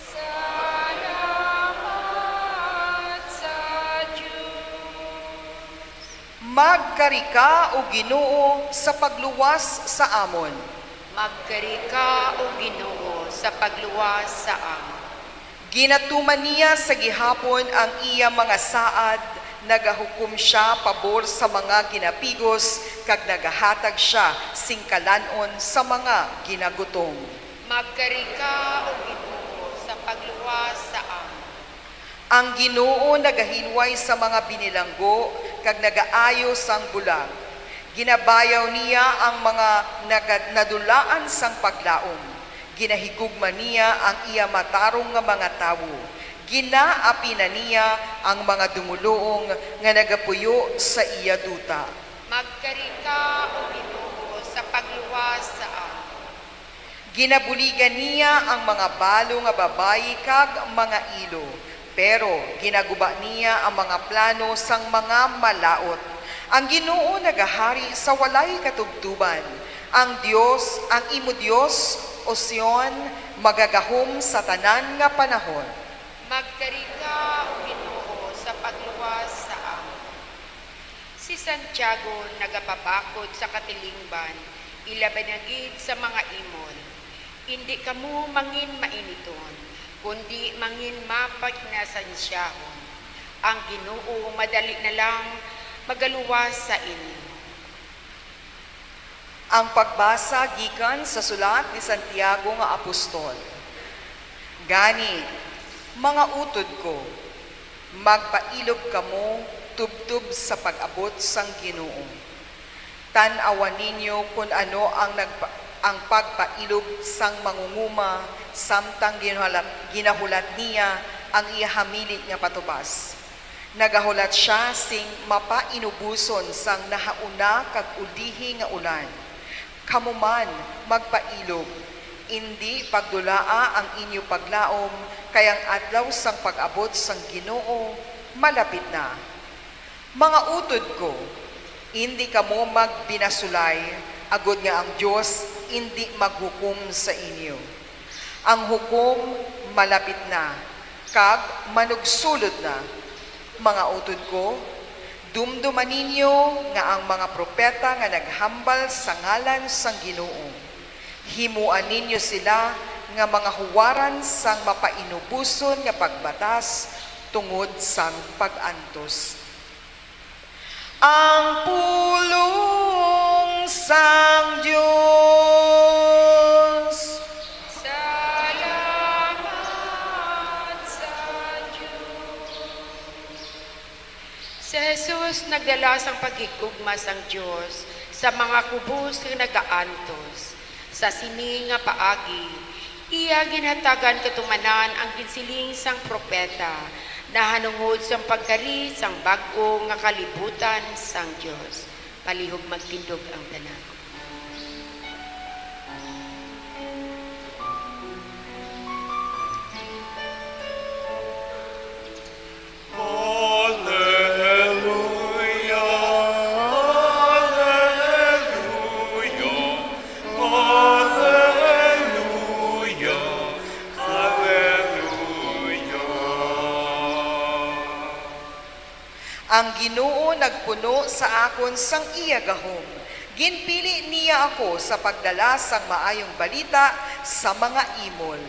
Salamat sa Diyos. Magkari ka o Ginoo sa pagluwas sa amon. Magkari ka o Ginoo sa pagluwas sa amon. Ginatuman niya sa gihapon ang iya mga saad, nagahukom siya pabor sa mga ginapigos, kag nagahatag siya singkalanon sa mga ginagutom. Magkari ka o Ginoo sa pagluwas sa amon. Ang Ginoo nagahinway sa mga binilanggo, kag nagaayos ang bulag. Ginabayaw niya ang mga nadulaan sang paglaom. Ginahigugma niya ang iya matarong nga mga tawo. Ginaapi na niya ang mga dumuluong nga nagapuyo sa iya duta. Magkari ka o Ginoo sa pagluwas sa amon. Ginabuligan niya ang mga balo nga babayi kag mga ilo. Pero ginaguba niya ang mga plano sang mga malaot. Ang Ginoo nagahari sa walay katubtuban. Ang Dios, ang imo Dios, o Sion, magagahom sa tanan nga panahon. Magkari ka o Ginoo sa pagluwas sa amon. Si Santiago nagapabakod sa katilingban, ilabanagid sa mga imol. Hindi kamo mangin mainiton, kundi mangin mapagnasansyahon. Ang Ginoo madali na lang magaluwas sa inyo. Ang pagbasa gikan sa sulat ni Santiago nga apostol. Gani, mga utod ko, magpailog kamo tubtub sa pag-abot sang Ginoo. Tan-awan ninyo kung ano ang pagpailog sang mangunguma samtang ginahulat niya ang ihamili nga patubas. Nagahulat siya sing mapainubuson sang nahauna kag udihi nga ulan. Kamuman magpailog, indi pagdulaa ang inyo paglaom, kayang adlaw sang pag-abot sang Ginoo malapit na. Mga utod ko, hindi kamo magbinasulay, agod nga ang Diyos hindi maghukom sa inyo. Ang hukom malapit na, kag manugsulod na. Mga utod ko, dumduman ninyo nga ang mga propeta nga naghambal sa ngalan sang Ginoo. Himuan ninyo sila nga mga huwaran sang mapainubuson nga pagbatas tungod sang pag-antos. Ang pulong sang Diyos. Salamat sa Diyos. Si Jesus nagdala sang pagigugma sang Diyos sa mga kubos nga nagaantos. Sa sini nga paagi, iya ginhatagan katumanan ang ginsiling sang propeta na hanungod sang pagkari sang bag-o nga kalibutan sang Diyos. Palihog magtindog ang tanan. Ang Ginoo nagpuno sa akon sang iya gahom. Ginpili niya ako sa pagdala sang maayong balita sa mga imol.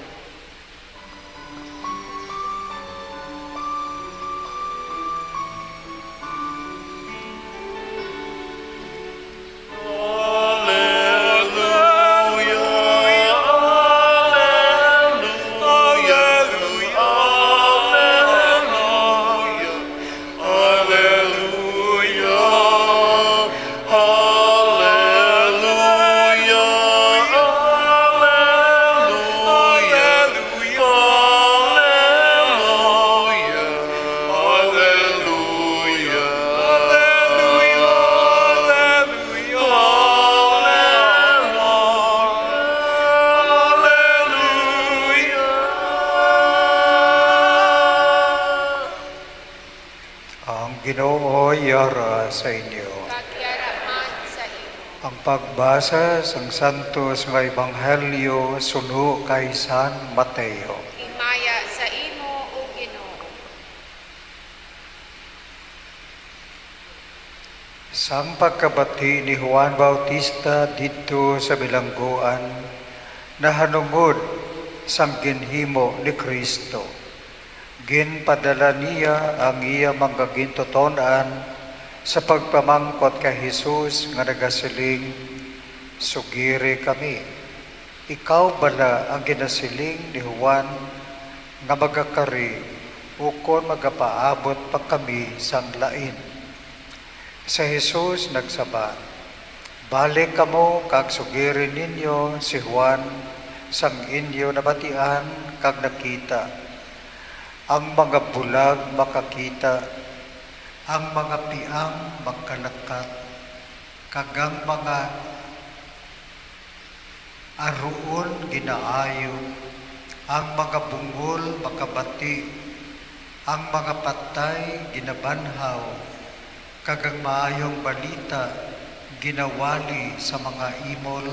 Ginoo yara sa inyo. Ang pagbasa sang santos nga ebanghelyo suno kay San Mateo. Himaya sa imo o Ginoo. Sang pagkabati ni Juan Bautista dito sa bilangguan, nahanungod sang ginhimo ni Kristo. Ginpadala niya ang iya mga gintotonan sa pagpamangkot kay Jesus nga nagasiling, sugiri kami. Ikaw bala ang ginasiling ni Juan nga magakari ukon magapaabot pa kami sang lain. Sa Jesus nagsabat, balik kamo kag sugirin ninyo si Juan sang inyo nabatian kag nakita. Ang mga bulag makakita, ang mga piang magkalakat, kag ang mga aruon ginaayo, ang mga bungol makabati, ang mga patay ginabanhaw, kag ang maayong balita ginawali sa mga imol,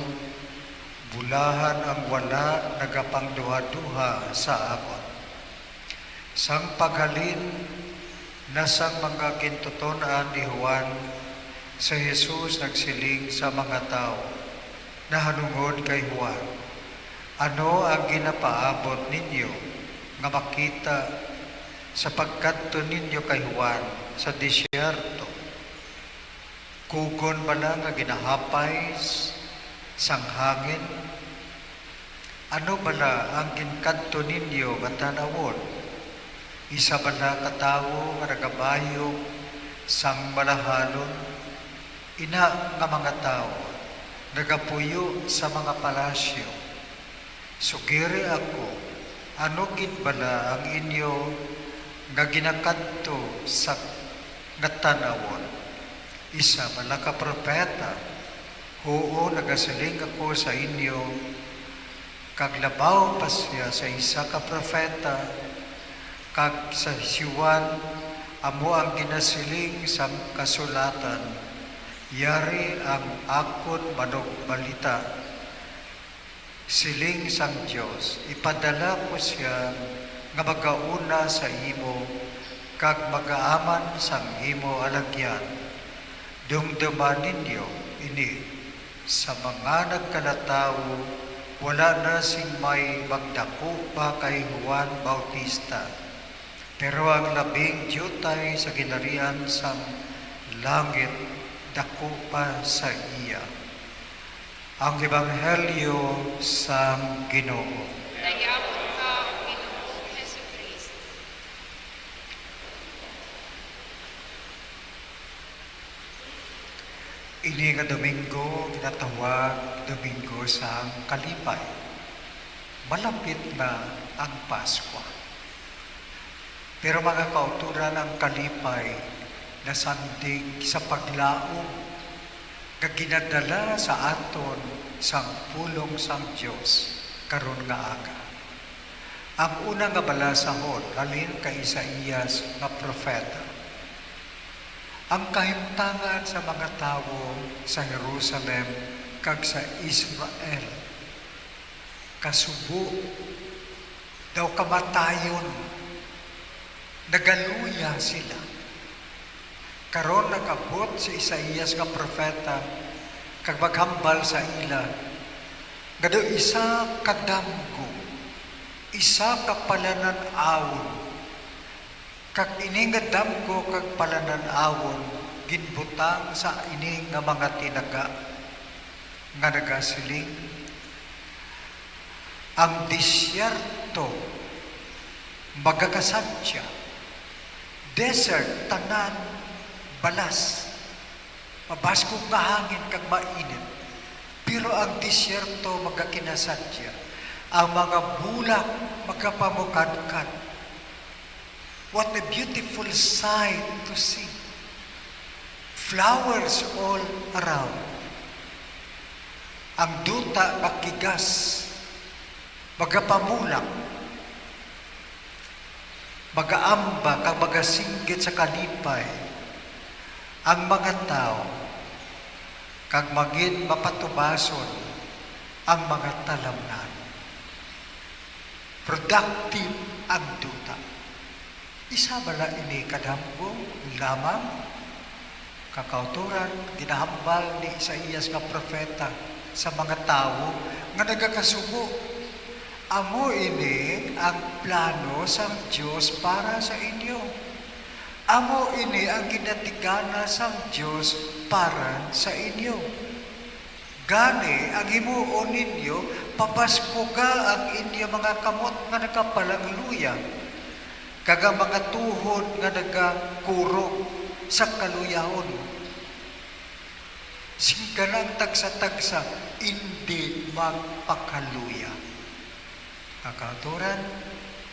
bulahan ang wala nagapangduha-duha sa akon. Sang paghalin na sang mga gintutonan ni Juan, sa Jesus nagsiling sa mga tao na hanungod kay Juan, ano ang ginapaabot ninyo nga makita sa pagkadto ninyo kay Juan sa disyerto? Kugon bala nga ginahapay sang hangin? Ano bala ang ginkadto ninyo nga tanawon? Isa bala katawo nga nagabayo sang malahalon? Ina nga mga tao nagapuyo sa mga palasyo. Sugiri ako, ano gid bala ang inyo nga ginakadto sa natanawon? Isa bala ka propeta? Oo, nagasiling ako sa inyo, kaglabaw pa siya sa isa ka propeta, kag sa Juan, amo ang ginasiling sa kasulatan, yari ang akon manog balita. Siling sang Diyos, ipadala ko siya nga magauna sa imo, kag magaaman sang imo alagyan. Dumduman ninyo ini, sa mga nagkalatawo, wala na sing may magdako pa kay Juan Bautista. Pero ang labing diyutay sa ginarian sang langit, dako pa sa iya. Ang Ebanghelyo sang Ginoo. Dayawon ka, Ginoo Jesucristo. Ini nga Domingo, ginatawag Domingo sang Kalipay. Malapit na ang Paskwa. Pero mga kauturan, ang Kalipay na sandig sa paglaom nga ginadala sa aton sang pulong sang Dios karon nga aga. Ang una nga balasahon halin kay Isaías nga propeta. Ang kahimtangan sa mga tao sa Jerusalem kag sa Israel, kasubo daw kamatayon, nagaluya sila. Karon nakabot si Isaías nga propeta kag maghambal sa ila, gado isa kadamgo, isa ka palanan-awon, kag ining nga damgo kag palanan-awon ginbutang sa ining nga mga tinaga nga nagasiling, ang disyerto magakasadya, desert tanan balas, mabaskog nga hangin kag mainit, pero ang disyerto magakinasadya, ang mga bulak magapamukadkad. What a beautiful sight to see. Flowers all around. Ang duta makigas, magapamulak, magaamba kag magasinggit sa kalipay, ang mga tao kag magin mapatubason ang mga talamnan. Productive ang duta. Isa bala ini kadamgo lamang Kakauturan, ginahambal ni Isaías nga propeta sa mga tao nga nagakasubo. Amo ini ang plano sang Dios para sa inyo. Amo ini ang ginatigana sang Dios para sa inyo. Gani ang himuon ninyo, papaspuga ang inyo mga kamot nga nagapalangluya, kaga mga tuhod nga nagakurog sa kaluyahon. Singganang tagsa-tagsa, hindi magpakaluya. Kakauturan,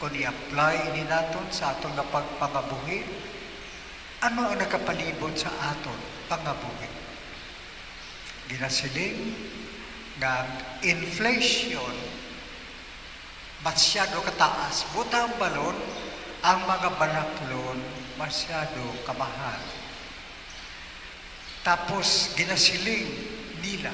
kung i-apply ini naton sa atong pagpangabuhi, ano ang nakapalibot sa aton pangabuhi? Ginasiling nga inflation masyado kataas. Butang balon, ang mga banaklon masyado kamahal. Tapos ginasiling nila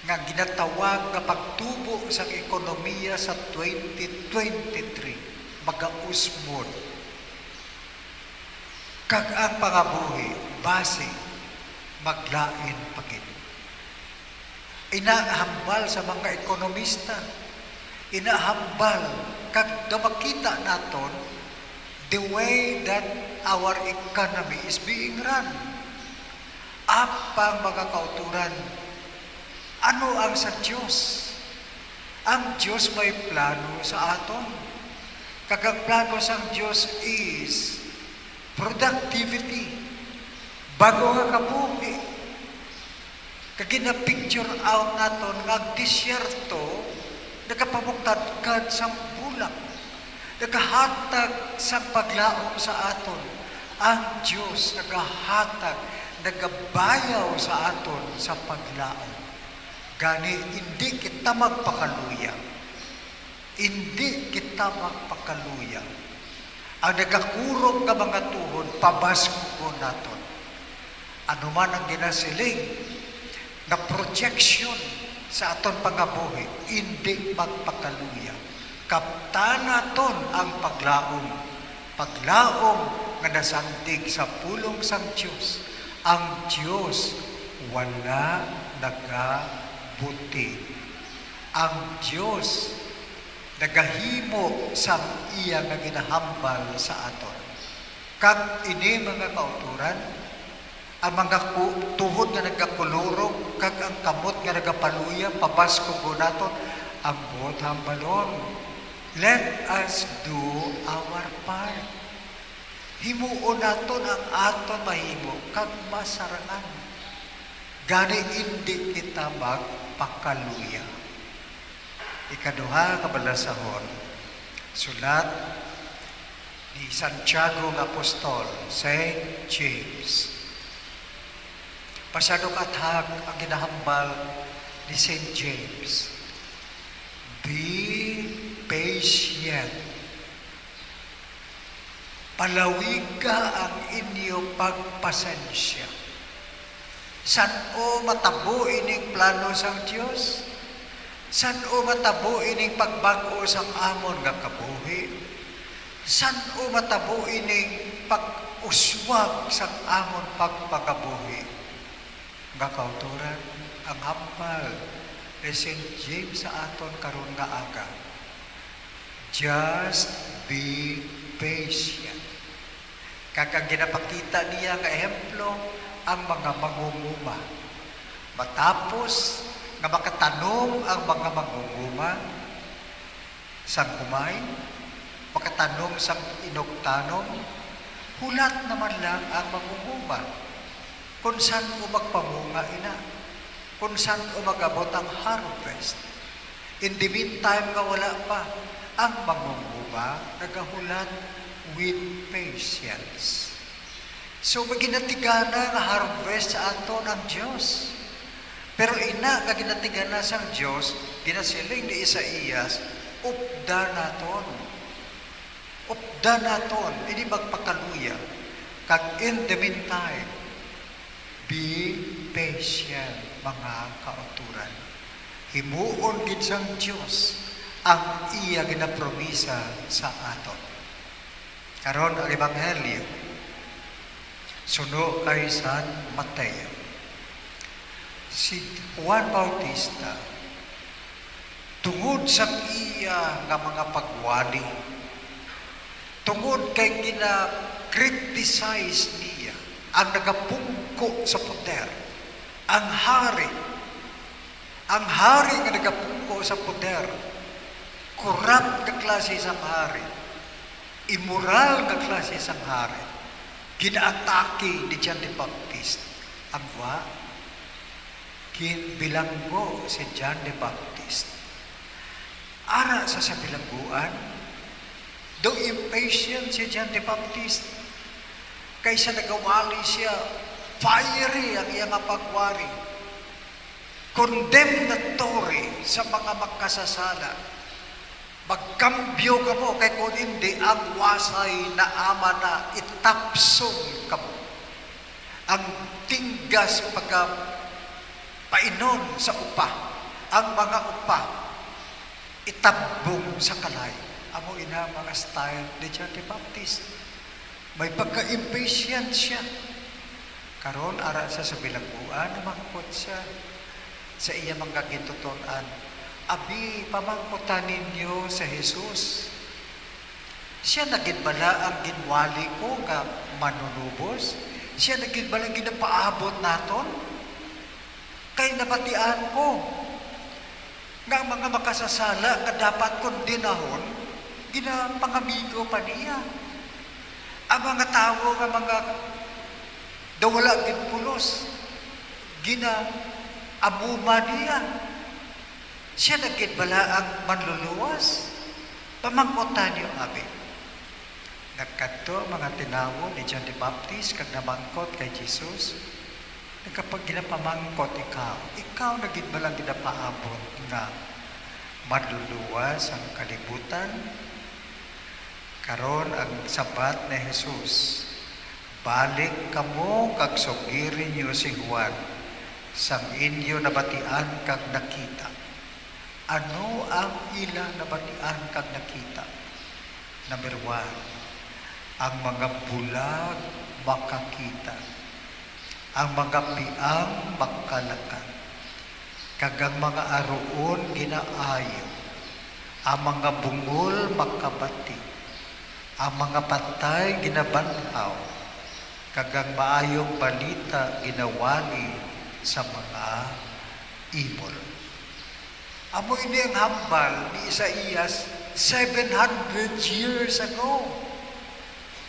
nga ginatawag nga pagtubo sa ekonomiya sa 2023 magausmod. Kag ang pangabuhi base maglain pagit. Inahambal sa mga ekonomista, inahambal kag makita naton the way that our economy is being run. Apang mga kauturan, ano ang sa Diyos? Ang Diyos may plano sa aton. Kagang plano sa Diyos is productivity. Bago nga kabuhi. Kagina-picture out naton nga disyerto nagapamugtadkad sa bulak. Nagahatag sa paglaom sa aton. Ang Diyos nagahatag, nagabayaw sa aton sa paglaom. Gani, hindi kita magpakaluya. Hindi kita magpakaluya. Ang nagakurog nga mga tuhod, pabasko naton. Ano man ang ginasiling na projection sa aton pangabuhi, hindi magpakaluya. Kapta naton ang paglaom. Paglaom nga nasandig sa pulong sang Diyos. Ang Diyos wala nagabuti. Ang Diyos nagahimo sa iya nga ginahambal sa aton. Kag ini mga kauturan, ang mga tuhod nga nagakulurog, kag ang kamot nga nagapaluya, pabasko ko naton, ang buot hambalon. Let us do our part. Himuon naton ang aton mahimo, kag masarangan. Gani hindi kita magpakaluya. Ikaduha kabalasahon, sulat ni Santiago ng Apostol, St. James. Pasyado kathag ang ginahambal ni St. James. Be patient. Palawig ka ang inyong pagpasensya. San o matabo ining plano sang Diyos? San o matabo ining pagbago sang amon nga kabuhi? San o matabo ining pag-uswag sang amon pagpagabuhi? Nga kauturan, ang hambal ni St. James sa aton karon nga aga. Just be patient. Kakang ginapakita niya nga ehemplo, ang mga mangunguma. Matapos nga makatanong ang mga mangunguma sang kumay, makatanong sang inugtanom, hulat naman lang ang mangunguma. Kung saan o magpamunga ina, kung saan o magabot ang harvest. In the meantime nga wala pa, ang mangunguma nagahulat with patience. So maginatigana nga harvest sa aton ang Diyos. Pero ina nga ginatigana sang Diyos, ginasiling ni Isaías, upda naton. Upda naton, hindi magpakaluya. Kag in the meantime, be patient, mga kauturan. Himuon gid sang Diyos ang iya ginapromisa sa aton. Karon ang ebanghelyo. suno kay San Mateo. Si Juan Bautista, tungod sa iya nga mga pagwali, tungod kay gina-criticize niya ang nagapungko sa poder, ang hari nga nagapungko sa poder, corrupt nga klase isang hari, immoral nga klase isang hari, ginaatake ni John the Baptist. Ang bilanggo si John the Baptist. Ara sa bilangguan, do impatient si John the Baptist, kaysa nagawali siya, fiery ang iyang pagwari, condemnatory sa mga magkasasala. Magkambyo ka mo, kay kung hindi, ang wasay na ama na itapsong ka mo. Ang tinggas painon sa upa, ang mga upa, itabong sa kalay. Amo ina mga style ni John the Baptist. May pagka-impatient siya. Karon ara sa bilangguan, mangkot siya sa iya mga gintutunan. Abi, pamangkutan ninyo sa Jesus. Siya nagidbala ang ginwali ko nga manunubos. Siya nagidbala ang ginapaabot naton. Kay nabatian ko nga mga makasasala nga dapat kondinahon, ginapangamigo pa niya. Ang mga tao nga mga dawala ginpulos, ginaamuma niya. Siya nagkidbala ang manluluwas. Pamangkotan niyo, abi. Nagkanto mga tinawo ni John the Baptist kag namangkot kay Jesus. Kapag ginapamangkot ikaw nagidbalang ginapaabot na manluluwas ang kalibutan. Karon ang sabat ni Jesus, balik kamo kag sugirin niyo si Juan sang inyo nabatian kag nakita. Ano ang ilang nabatian kag nakita? Number 1, ang mga bulag makakita, ang mga piang makalakad, kag ang mga aruon ginaayo, ang mga bungol makabati, ang mga patay ginabanhaw, kag ang maayong balita ginawali sa mga ibol. Amo ini ang hambal ni Isaías 700 years ago.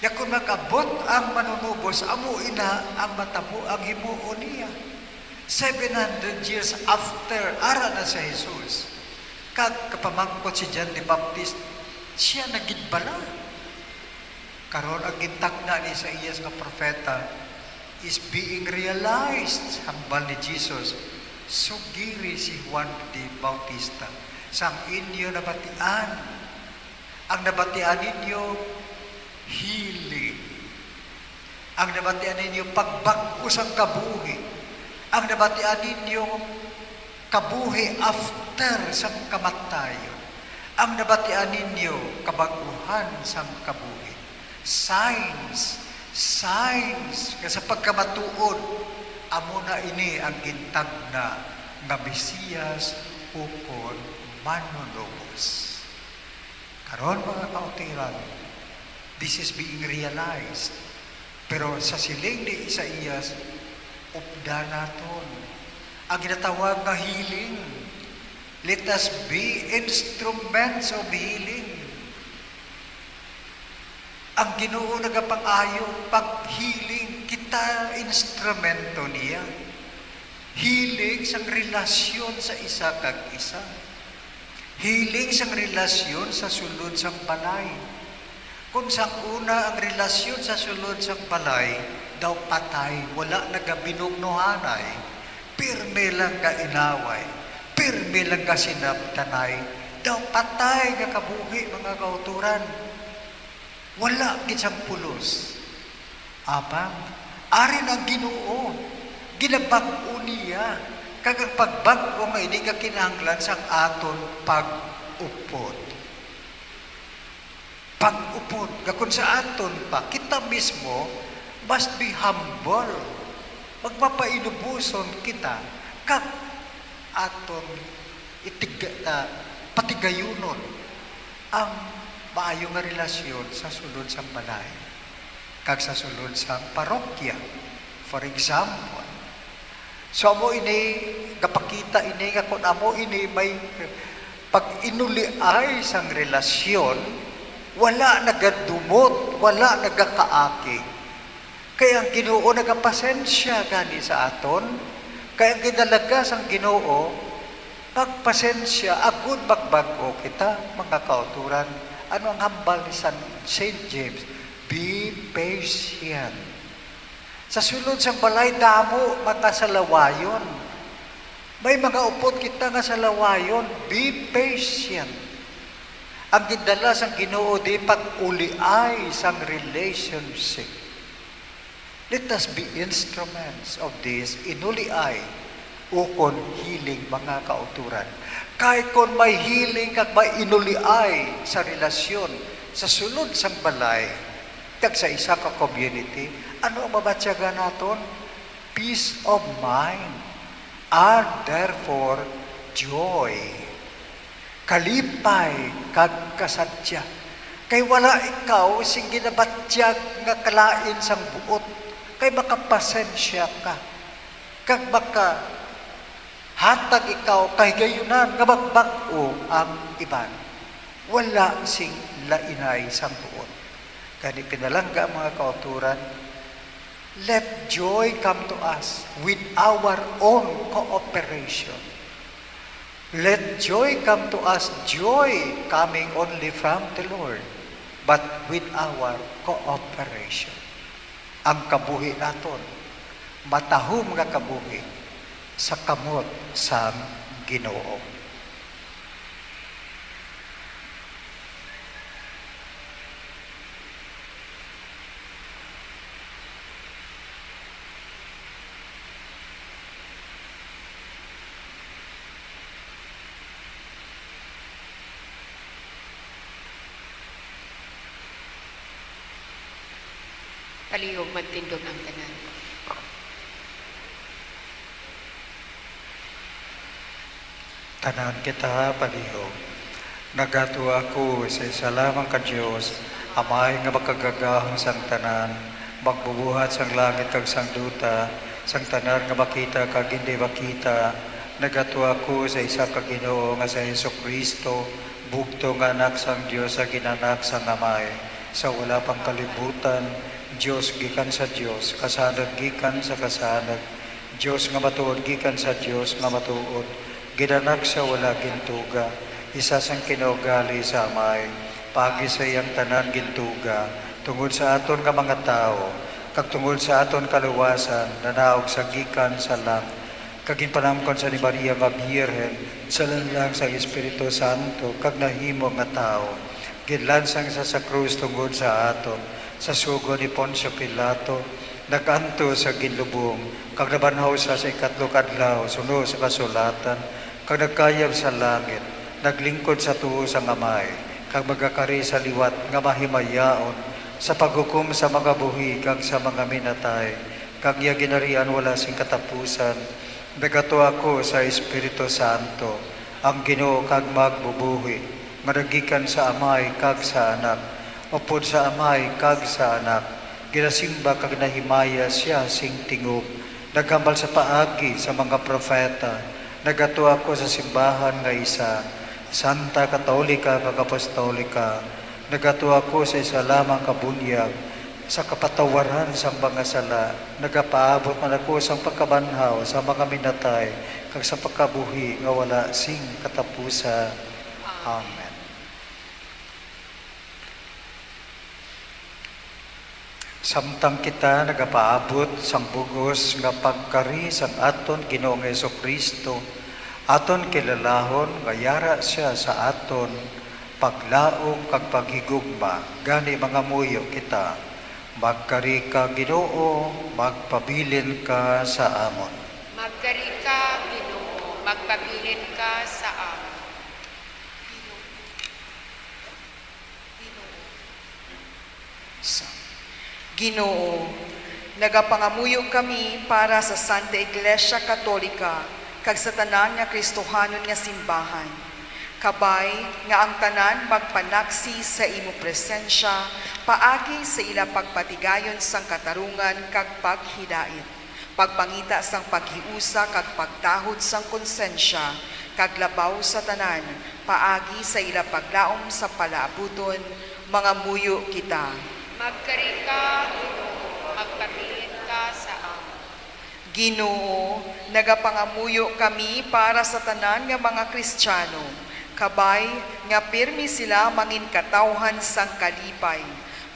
Yakon makabot ang manunubos, amo ina ang matabo ang himuon niya. 700 years after, ara na sa Jesus. Kag kapamangkot si John the Baptist, siya nagidbala. Karon ang gintagna ni Isaías nga propeta is being realized. Hambal ni Jesus, sugiri si Juan the Bautista, sang inyo nabatian. Ang nabatian ninyo, healing. Ang nabatian ninyo, pagbag-o sang kabuhi. Ang nabatian ninyo, kabuhi after sang kamatayon. Ang nabatian ninyo, kabaguhan sang kabuhi. Signs, sa pagkamatuod, amo na ini ang gintag na nga Mesiyas ukon manunubos. Karon mga kautiran, this is being realized. Pero sa siling ni Isaías, upda naton ang ginatawag na healing. Let us be instruments of healing. Ang Ginoo nagapang-ayo pag-healing, kita instrumento niya. Healing sang relasyon sa isa kag isa. Healing sang relasyon sa sulod sang balay. Kung sang una ang relasyon sa sulod sang balay, daw patay, wala nagabinugnuhanay, pirme lang ka inaway, pirme lang ka sinabtanay, daw patay ka kabuhi mga kauturan. Wala gitsang pulos. Apang, arin ang Ginoo, ginabag-o niya, kagang pagbag-o nga hindi ka kinahanglan sang aton pag-upod. Pag-upod, kakun sa aton pa, kita mismo, must be humble. Magpapainubuson kita kag aton patigayunon ang maayo nga relasyon sa sulod sang balay kag sa sulod sang parokya. For example, so amo ini gapakita ini nga kun amo ini may pag inuliay sang relasyon, wala nagadumot, wala nagakaaki. Kaya ang Ginoo nagapasensya gani sa aton. Kaya ang ginalagas ang Ginoo, pagpasensya, agud magbago kita, mga kauturan. Ano ang hambal ni St. James? Be patient. Sa sulod sang balay, damo mga salawayon. May mga upot kita nga salawayon. Be patient. Ang gindala sang Ginoo di pag-uliay sang relationship. Let us be instruments of this inuliay ukon hiling mga kauturan. Kahit kung may hiling kag may inuliay sa relasyon sa sulod sang balay kag sa isa ka community, ano ang mabatyaga naton? Peace of mind and therefore joy. Kalipay kag kasadya. Kay wala ikaw sing ginabatyag nga kalain sang buot. Kay makapasensya ka. Kag baka hatag ikaw kay gayunan nga magbago ang iban. Wala sing lainay sang buot. Kani pinalangga mga kauturan, let joy come to us with our own cooperation. Let joy come to us, joy coming only from the Lord, but with our cooperation. Ang kabuhi naton, matahom nga kabuhi sa kamot sa Ginoo. Palihog magtindog ang tanan. Tanan kita palihog. Nagato ako sa isa lamang ka Diyos, amay nga makagagahong sang tanan, magbubuhat sang langit kag sang duta, sang tanan nga makita kag hindi makita. Nagato ako sa isa ka Ginoo nga sa Jesucristo, bugto nga anak sang Dios sa ginanak sang amay, sa wala pang kalibutan. Diyos gikan sa Diyos, kasanag gikan sa kasanag. Diyos nga matuod gikan sa Diyos nga matuod. Ginanak sa wala gintuga, isa sang kinaugali sa amay. Pagi sa iyang tanan gintuga, tungod sa aton nga mga tao, kag tungod sa aton kaluwasan, nanaog sa gikan sa lang. Kag ginpanamkon sa ni Maria nga Birhen, sa lang sa Espiritu Santo, kag nahimo nga tao. Ginlansang sa krus tungod sa aton, sa sugo ni Poncio Pilato, naganto sa ginlubong, kag nabanhaw sa ikatlong adlaw, suno sa kasulatan, kag nagkayab sa langit, naglingkod sa tuo sa ngamay, kag magakari sa liwat nga mahimayaon, sa paghukom sa mga buhi, kag sa mga minatay, kag iya ginarian wala sing katapusan. Nagato ako sa Espiritu Santo, ang Ginoo kag magbubuhi, maragikan sa amay kag sa anak, upod sa amay kag sa anak, ginasimba kag nahimaya siya sing tingog, naghambal sa paagi sa mga propeta, nagato ako sa simbahan nga isa, Santa Katolika kag Apostolika, nagato ako sa isa lamang kabunyag, sa kapatawaran sa mga sala, nagapaabot man ako sa pagkabanhaw sa mga minatay, kag sa pagkabuhi nga wala sing katapusan. Amen. Samtang kita nagapaabot sang bugos nga pagkari sang aton Ginoong Jesucristo, aton kilalahon nga yara siya sa aton paglaom kag paghigugma, gani mga muyo kita. Magkari ka Ginoo, magpabilin ka sa amon. Magkari ka, Ginoo, magpabilin ka sa amon. Ginoo, nagapangamuyo kami para sa Santa Iglesia Katolika, kag sa tanan nga Kristohanon nga simbahan. Kabay nga ang tanan magpanaksi sa imo presensya, paagi sa ila pagpatigayon sang katarungan kag paghidait. Pagpangita sang paghiusa kag pagtahod sang konsensya, kag labaw sa tanan, paagi sa ila paglaom sa palaabuton, mga muyo kita. Magkari ka, Ginoo, magpabilin ka sa amon. Ginoo, nagapangamuyo kami para sa tanan nga mga Kristiyano, kabay nga pirmi sila mangin katawhan sang kalipay,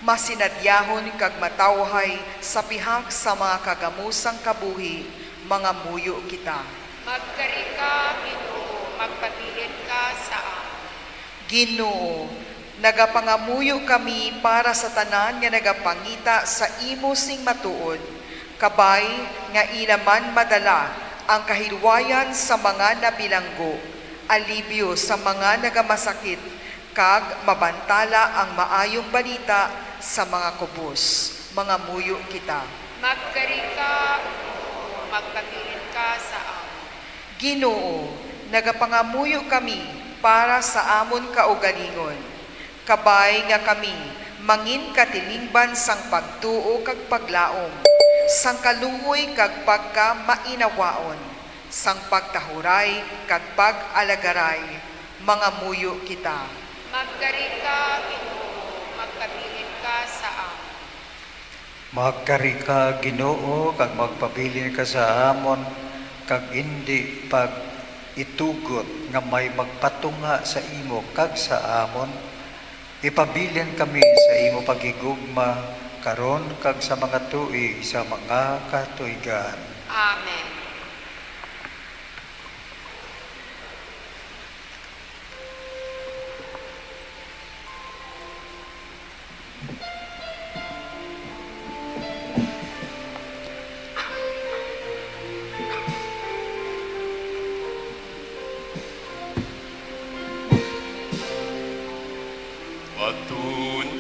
masinadyahon kag matawhay sa pihak sa mga kagamusang kabuhi, mga muyo kita. Magkari ka, Ginoo, magpabilin ka sa amon. Ginoo, nagapangamuyo kami para sa tanan nga nagapangita sa imo sing matuod, kabay nga ilaman madala ang kahilwayan sa mga nabilanggo, alibyo sa mga nagamasakit, kag mabantala ang maayong balita sa mga kubos, mga muyo kita. Magkari ka, Ginoo, magpabilin ka sa amon. Ginoo, nagapangamuyo kami para sa amon kaugalingon, kabay nga kami mangin katilingban sang pagtuo kag paglaom, sang kaluoy kag pagka mainawaon, sang pagtahuray kag pag-alagaray, mga muyo kita. Magkari ka, Ginoo, magpabilin ka sa amon. Magkari ka, Ginoo, kag magpabilin ka sa amon, kag hindi pag itugot nga may magpatunga sa imo kag sa amon, ipabilin kami sa imo pagigugma karon kag sa mga tuig sa mga katuigan. Amen.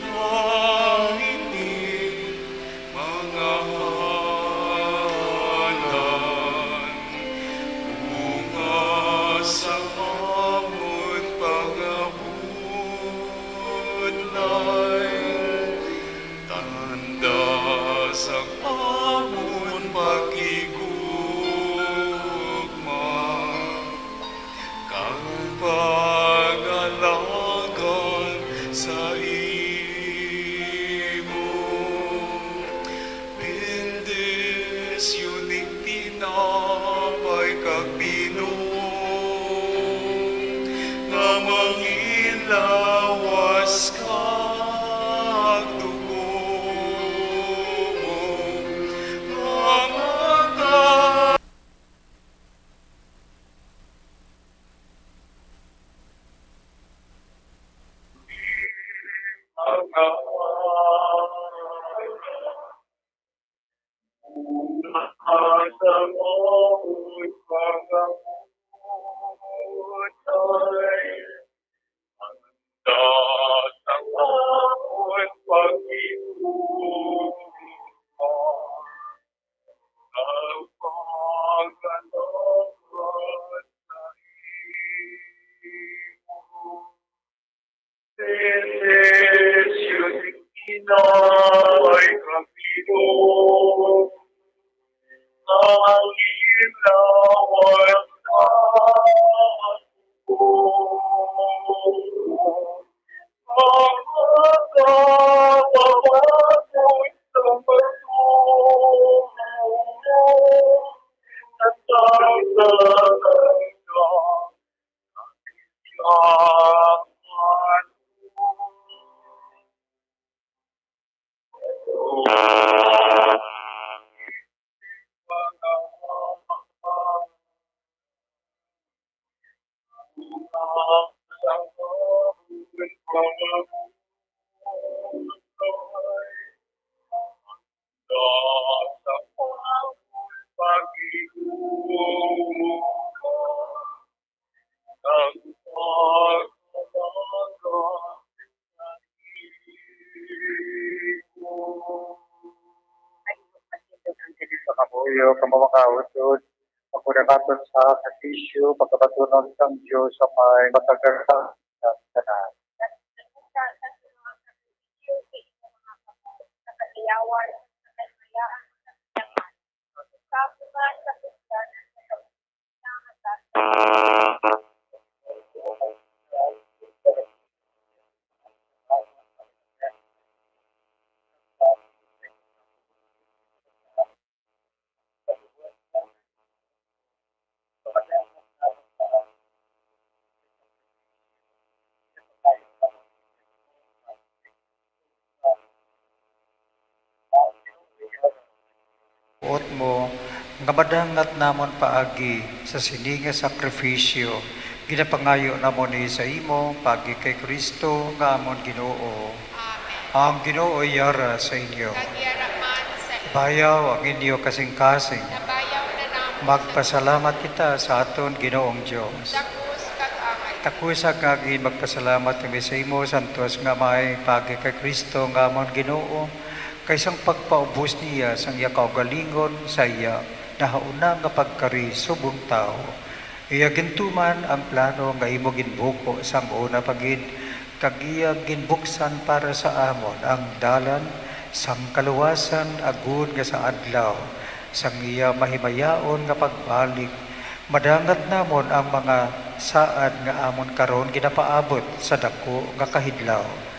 Patunay ni mga halan, bunga sa amon pangabudlay, tanda sa amon pagigugma, kang pag-alagan sa imo. Bendisyoning tinapay kag binuong, nga mangilawas kag dugo mo, mga Inay kapino, ang ilawan na ako. Ang magkababagoy sa patuloy, at tatagan ka, yaman. iyo kamamakausod, pagkudakaton sa sakisyo, pagkabatunan sa Diyos sa may matagal sa tanan. Buot mo, nga madangat namon paagi sa sininga sakripisyo, ginapangayo namon ni sa imo, pagi kay Kristo, nga amon Ginoo. Ang Ginoo yara sa inyo. Bayaw ang inyo kasing-kasing. Magpasalamat kita sa aton Ginoong Diyos. Takusag nga magpasalamat kami sa imo, santos nga may pagi kay Kristo, nga amon Ginoo, kaysang pagpaubos niya sang iya kaugalingon sa iya nahauna nga pagkari subong tao. Iya gintuman ang plano nga imo ginbuko sang una pagid, kag iya ginbuksan para sa amon ang dalan sang kaluwasan agud nga sa adlaw, sang iya mahimayaon nga pagbalik. Madangat namon ang mga saad nga amon karon ginapaabot sa dako nga kahidlaw.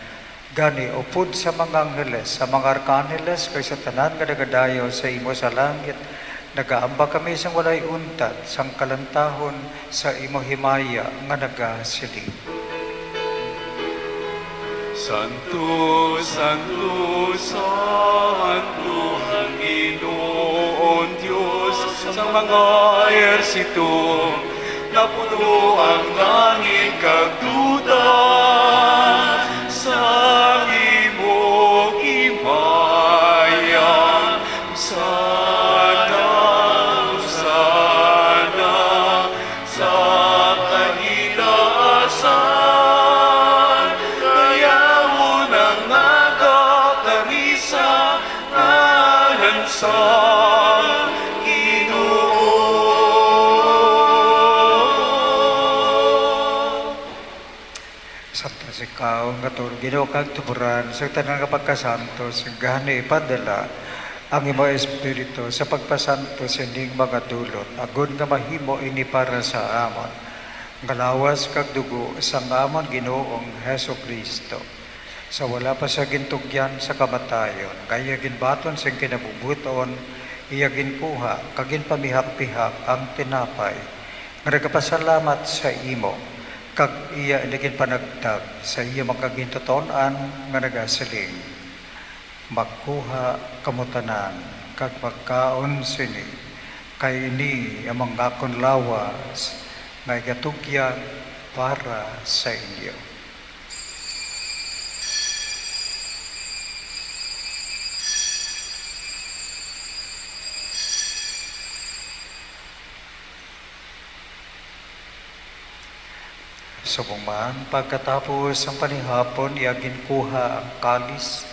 Gani, upod sa mga angheles, sa mga arkangeles, kay sa tanan nga nagadayo sa imo sa langit, nagaamba kami sang walay untat, sang kalantahon sa imo himaya nga nagasiling. Santo, Santo, Santo, ang Ginoon Diyos sa mga ersito, napuno ang langit kag duda sa imo himaya. Sana, sana, sa kahilasan, kayahon ang nagakarisa, ngalan sa Ikaw nga Ginoo kag tuburan sa tanan nga pagkasantos, gani ipadala ang imo espiritu sa pagpasanto sa ining mga dulot, agud nga mahimo ini para sa amon. Ngalawas kag dugo sa amon Ginoong Heso Kristo. Sa wala pa sa gintugyan sa kamatayon, kaya ginbaton sa kinabubuton, iya ginkuha, kag ginpamihak-pihak ang tinapay. Nga nagapasalamat sa imo, kag iya iligin panagtag sa iya makagintotonan nga nagasiling. Magkuha kamutanan kag magkaon sini kay ini amang akon lawas nga igatugyan para sa inyo. Subuman, pagkatapos ang panihapon, iya ginkuha ang kalis,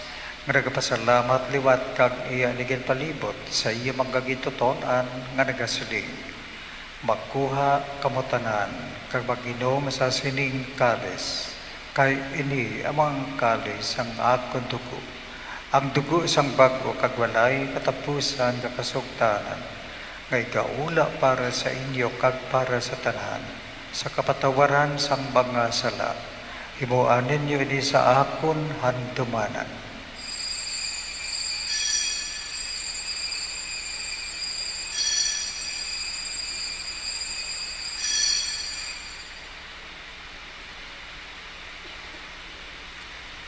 nga nagapasalamat liwat kag iya ligin palibot sa iya magagitutonan nga nagasiling. Magkuha kamutanan, kag mag-inom sa sining kalis, kay ini amang kalis ang akon dugo. Ang dugo sang bago kag walay katapusan nga kasugtanan, nga igaula para sa inyo kag para sa tanan, sa kapatawaran sang mga sala. Himuan ninyo ini sa akon handumanan.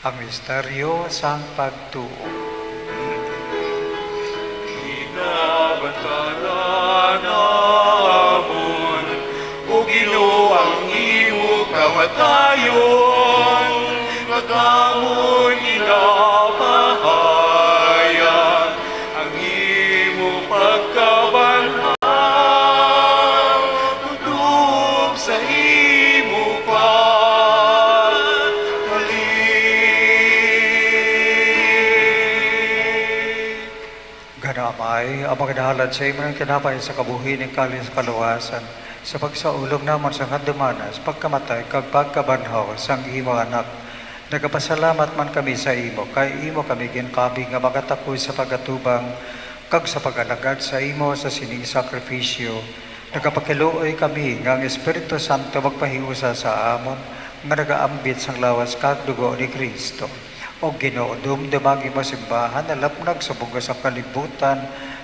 Ang misteryo sang pagtuo. Inabantaran namon, o Ginoo ang imo kamatayon, magamon inapahayan ang imo pagkabanhaw, tutup sa imo na amay, ang mga nahalad sa imo ng tinapay sa kabuhi ng kalin sa kaluwasan, sa pagsaulog naman sa kandumanas, pagkamatay, kag pagkabanhaw sang imo anak. Nagapasalamat man kami sa imo, kay imo kami ginkabi nga magatakoy sa pagatubang, kag sa pagalagad sa imo sa sining sakripisyo. Nagapakiluoy kami nga ang Espiritu Santo magpahiusa sa amon, nga nagaambit sang lawas kag dugo ni Kristo. O Ginoo, dumdumagi mo simbahan, alapnag sa bugas sa kalibutan,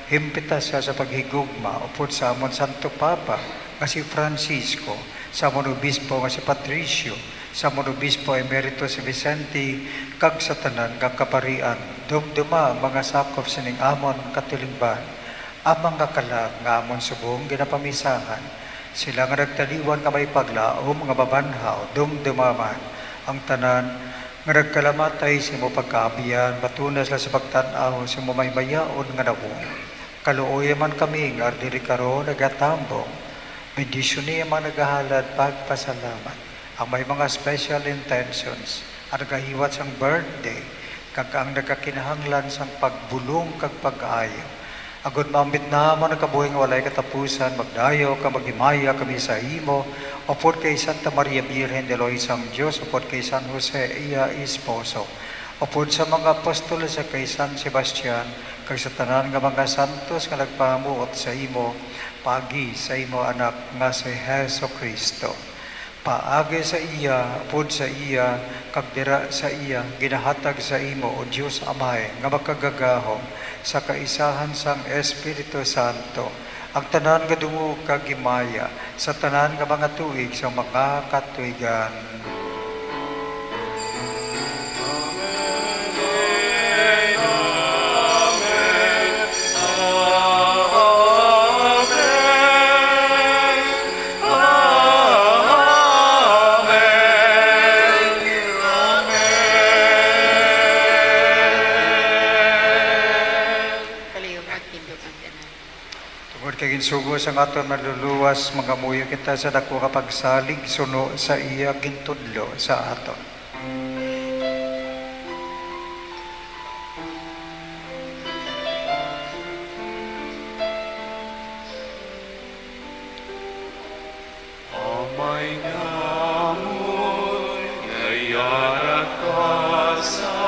himpita siya sa paghigugma, upod sa amon Santo Papa, nga si Francisco, sa amon Obispo nga si Patricio, sa amon Obispo Emerito si Vicente, kag sa tanan nga kaparian, dumduma mga sakop sining amon katilingban, amang kakalag nga amon subong ginapamisahan, sila nga nagtaliwan nga may paglaom nga babanhaw, dumdumaman, ang tanan, nga nagkalamatay si mo pagkaabiyan, matunas la sa pagtanaw si mo may mayaon nga nawong. Kaluoy man kami nga diri karon nagatambong. Bendisyon niya mga nagahalad pagpasalamat. Ang may mga special intentions at nagahiwat sang birthday kag ang nagakinahanglan sang pagbulong kag pag-ayo. Agud maambit na mo nakabuhi nga walay katapusan, magdayo ka maghimaya kami sa imo, upod kay Santa Maria Virgen de Lois ang Diyos, upod kay San Jose iya esposo, upod sa mga apostol sa kay San Sebastian, kag sa tanan nga mga santos nga nagpamuot sa imo, pagi sa imo anak nga si Heso Kristo. Paagi sa iya, upod sa iya, kag dira sa iya, ginahatag sa imo, o Diyos Amay, nga makagagahom, sa kaisahan sang Espiritu Santo, ang tanan nga dungo kagimaya, sa tanan nga mga tuig sa mga katuigan. Sugo sa aton maluluwas, mga muyo kita sa dako kapagsalig, suno sa iya gintudlo sa aton. Amay namon, ngayarat ka sa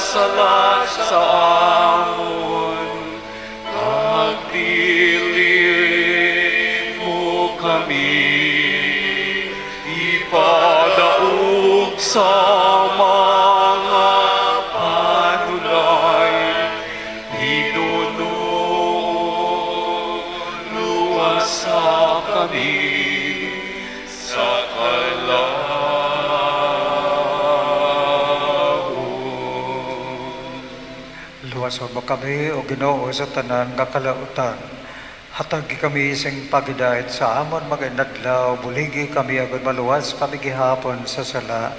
salat sa amon, pagdilim mo kami, ipadaog sa mga panulay, pinunuluwasa kami sa luwason mo kami o Ginoo sa tanan nga kalautan. Hatagi kami sing pagidait sa amon maginadlaw, buligi kami agad maluwas kami gihapon sa sala.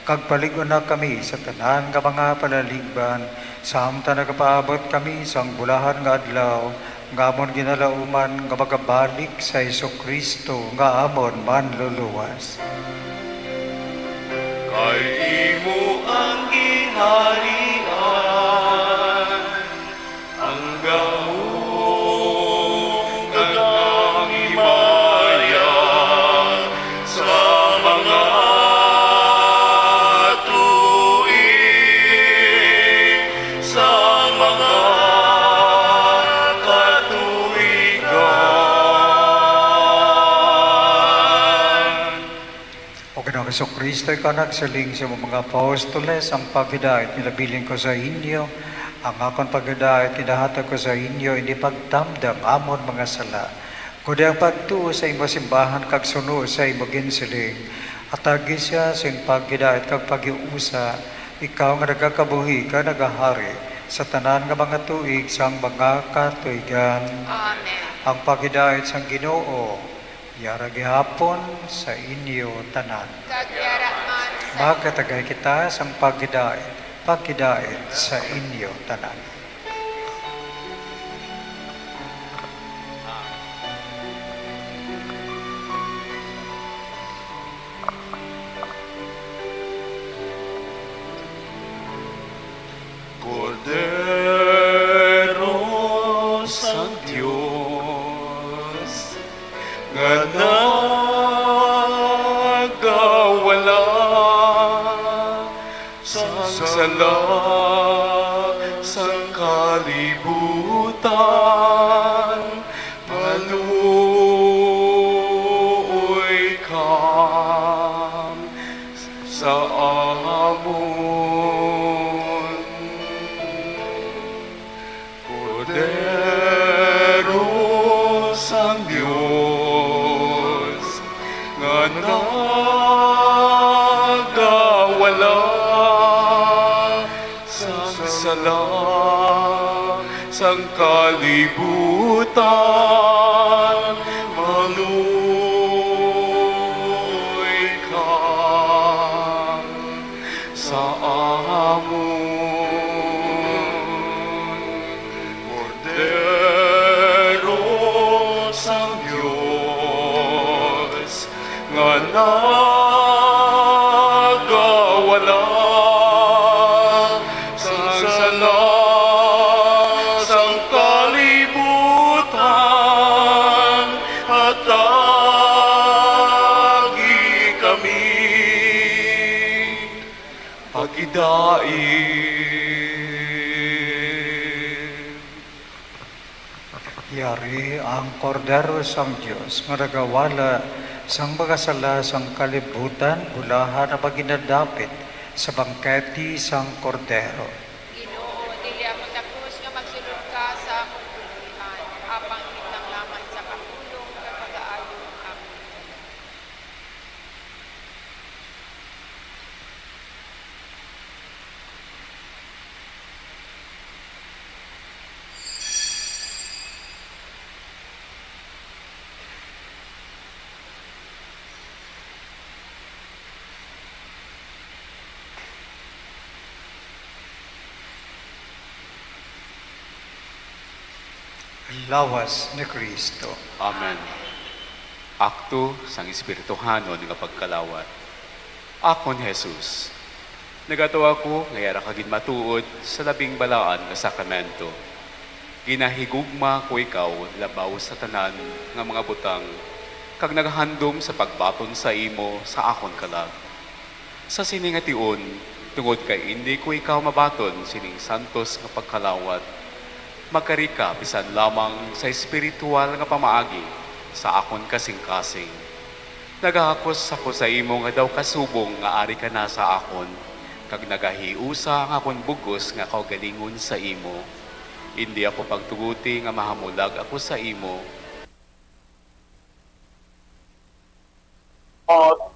Kag paligon na kami sa tanan nga mga palaligban, sa amta nagapaabot kami sang bulahan nga adlaw, nga amon ginalauman nga magabalik sa Iso Kristo nga amon manluluwas. Kay imo ang ginharian, ang gahong ng himaya sa mga tuig, sa mga katuigan. O Ginoong Kristo, ikaw nagsaling sa mga apostoles, ang paghidayat nilabiling ko sa inyo, ang akong paghidayat kinahatag ko sa inyo, hindi pagdamdam amon mga sala. Kundi ang pagtuo sa imo simbahan kag suno sa imo ginsiling, at agi siya sa paghidayat kag pag-iusa, ikaw nga nagakabuhi ka nagahari sa tanan nga mga tuig sang mga katuigan. Amen. Ang paghidayat sang Ginoo, yara gihapon sa inyo tanan. Kagyara man sa Magkatagay kita sa pagkidait sa inyo tanan. Cordero sa Diyos, nga nagawala sa sala sa kalibutan, panuoy ka sa amon. Cordero sa Diyos, nga nagawala sa sala sa kalibutan, manuoy ka sa amon. Cordero sa Diyos, nga nagawala sa sala sa kalibutan, at agi kami paghidain. Yari ang kordero sang Diyos, nga nagawala sang mga sala sang kalibutan, ulahan na maginadapit sa bangketi sang kordero. Ginoo, dili ako tapos nga magsulod ka sa akong pulihan, apang hitang laman sa kapulong kag pag-aayo. Amen. Lawas ni Kristo. Amen. Akto sang Espirituhanon nga pagkalawat. Akon Jesus, nagatawa ko ngayara kagid matuod sa labing balaan nga sakramento. Ginahigugma ko ikaw labaw sa tanan nga mga butang, kag naghandom sa pagbaton sa imo sa akon kalag. Sa sining nga tion, tungod kay hindi ko ikaw mabaton sining santos nga pagkalawat, magkarika bisan lamang sa espiritual nga pamaagi sa akon kasing-kasing. Nagahakos ako sa imo nga daw kasubong nga ari ka na sa akon, kag nagahiusa nga akon bugos nga kaugalingon sa imo. Hindi ako pagtuguti nga mahamulag ako sa imo. Oh,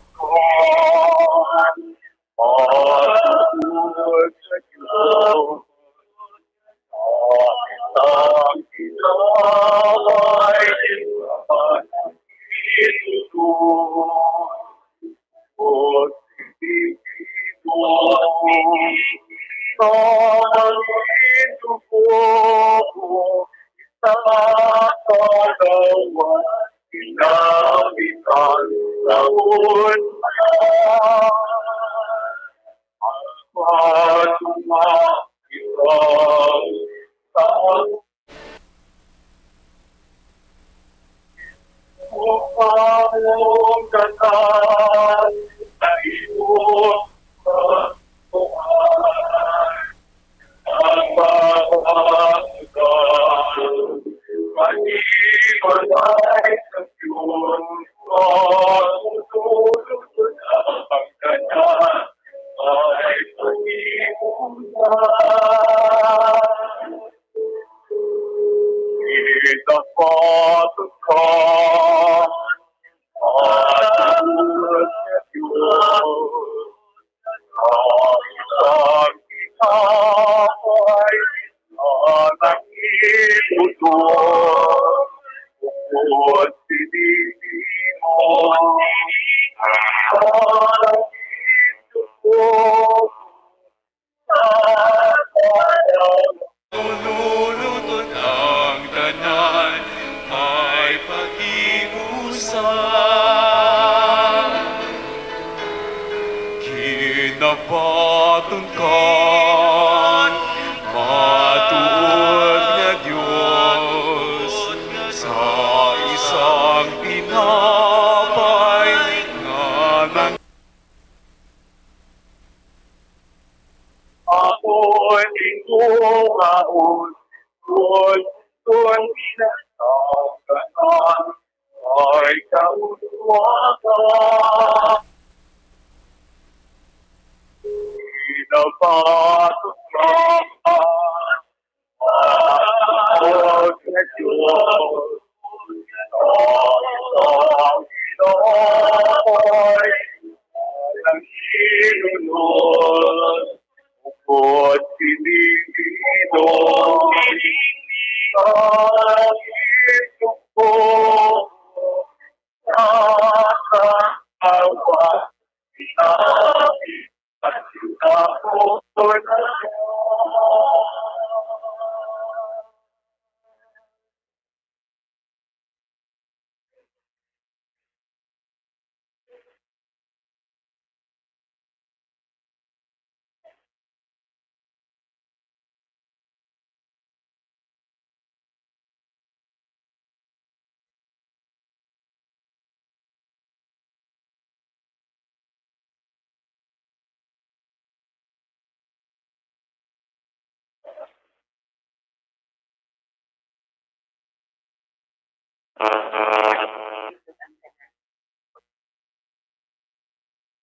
Lulutod ang tanan, may pag-iusan. Kinabaton kan, matuod nga Diyos, sa isang pinapay nga nang Ako'y ingungaon, Kung pinataganan, ay kaunwagan. Pinabatot naman, ang Diyos, ang Pinoy, ang sinunod, bukod pinipino, ang ito ko, nakakawa, at sinapo na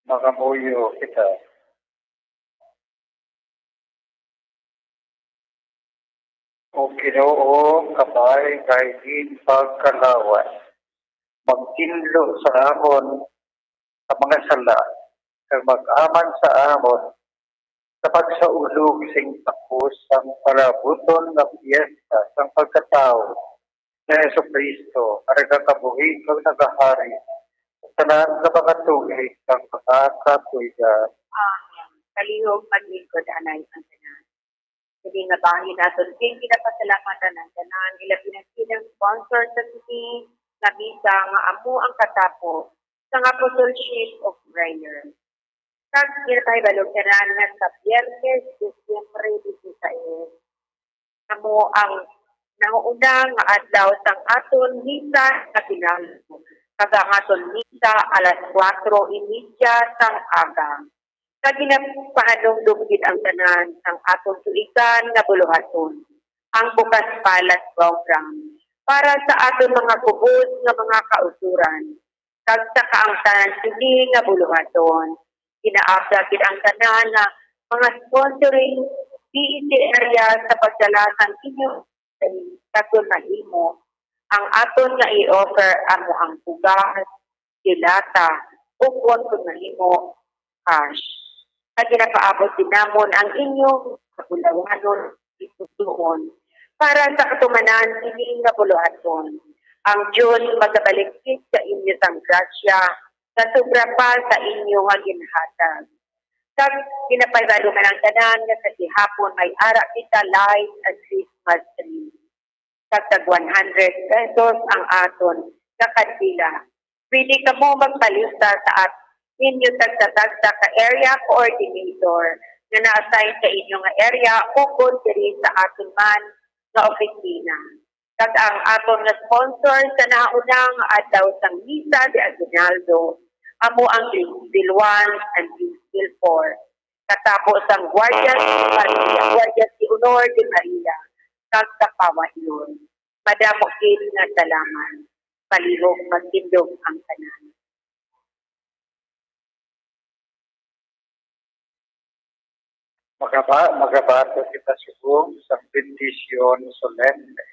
makamuyo kita. O Ginoo, kabay kainin pagkalawan, magtinlo sa amon sa mga sala, kag mag-aman sa amon sa pagsaulog sing takos ang parabuton na piyesta sang pagkatao na Jesucristo, araga kabuhi kag nagahari, tanan sa mga tugig kang makakatuigan. Amen. Kalihog paglingkod anay ang tanan. Hindi nga bahin natin. Kaya pinapasalamatan ng tanan. Ila pinagsilang sponsor sa city na bisa nga amo ang katapo sa Apostleship of Prayer. Kag kinataybalog tanan nga sa Biyernes, Disyembre 16. Amo ang nanguuna nga adlaw sang aton misa sa kinahanglan. Kaga ang aton misa alas 4:30 sang aga. Sa ginapahanong dugid ang tanan ang aton tuigan nga buluhaton. Ang bukas palas program para sa aton mga kubos nga mga kausuran. Kag sa kaangtanan sini nga buluhaton. Ginaabda gid ang tanan nga mga sponsoring DEC area sa pagdalasan inyo sa aton mahimo. Ang aton nga i-offer amo ang pugas, dilata, o kung mahimo cash. At ginapaabot din namon ang inyong kapulawanon itutuon para sa katumanan ini nga buluhaton. Ang Diyos magabaligkit sa inyo sang grasya sa sobra pa sa inyo nga ginhatag. Sa ginapaybaluman ang tanan nga sa gihapon may ara kita light at Christmas tree. Kagtag 100 pesos ang aton kakadila. Pwede ka mo magpalista sa inyo tagtatagta ka area coordinator na na-assign sa inyo nga area o kung diri sa aton man nga opisina. Kag ang aton nga sponsor sa naunang adlaw sang Misa de Aguinaldo, amo ang Bill 1 and Bill 4. Katapos ang Guardia de Honor de Maria, kag kapawa iyon. Madamo kid nga salamat. Palihog magtindog ang tanan. Magabato kita subong sa bendisyon solemne.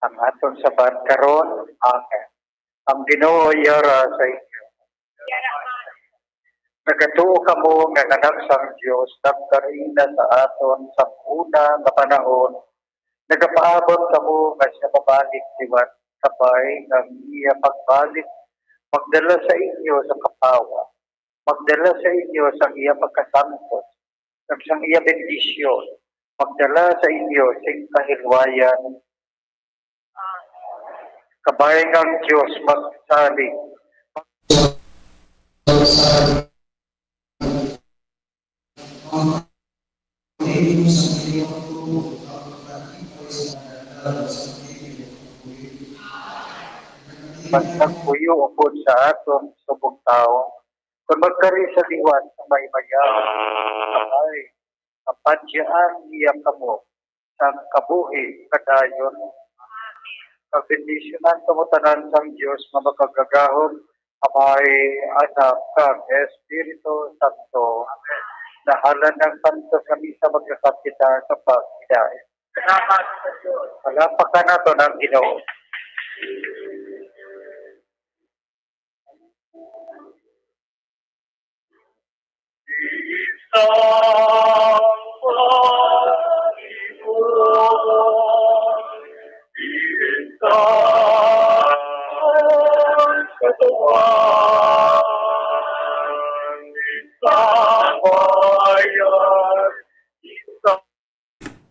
Ang aton sa karon, amen. Ang Ginoo yara sa inyo. Nagatuo ka mo nga anak sang Dios, nagkarina sa aton sa una nga panahon. Nagapaabot ka mo nga siya babalik liwat sabay ng iya pagbalik. Magdala sa inyo sa kapawa. Magdala sa inyo sa iya pagkasantos. Sa iya bendisyon. Magdala sa inyo sing kahilwayan. Kabayang ang Diyos magsalig. Magnagpuyo upod sa aton subong tao, kung magkari sa liwan sa may mayaman, sabay, kapadyaan niya kamo, sa kabuhi, kadayon. Kabindisyonan kamutanan sang Diyos, mabagagagahon, amay anak kang Espiritu Santo. Nahalan ng Santo sa misa magkakapita sa pagkidaya. Salamat sa Diyos. Palapakan nato ng Ginoo.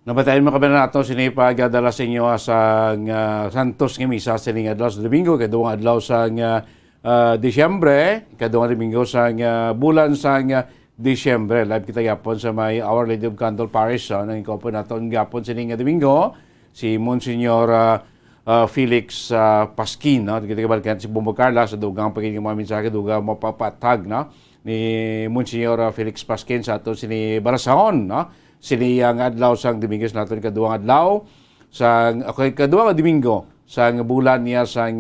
Nabatayin mga kabayan nato sinipag adala sa inyo sa Santos nga misa sa adlaw sa Domingo, kadung adlaw sa Disyembre, kadung Domingo sa bulan sa Disyembre. Live kita yapon sa may Our Lady of Candle Parish. Nang ikaw po natin yapon sa Domingo, si Monsignor Felix Pasquin. Kita kabalikan si Bumbo Carla sa dugang pagiging mga mensahe, dugang mapapatag ni Monsignor Felix Pasquin sa ato sini Barasaon. Sini ang adlaw sang Domingo sa natin kaduang adlaw sang kaduang Domingo sang bulan niya sang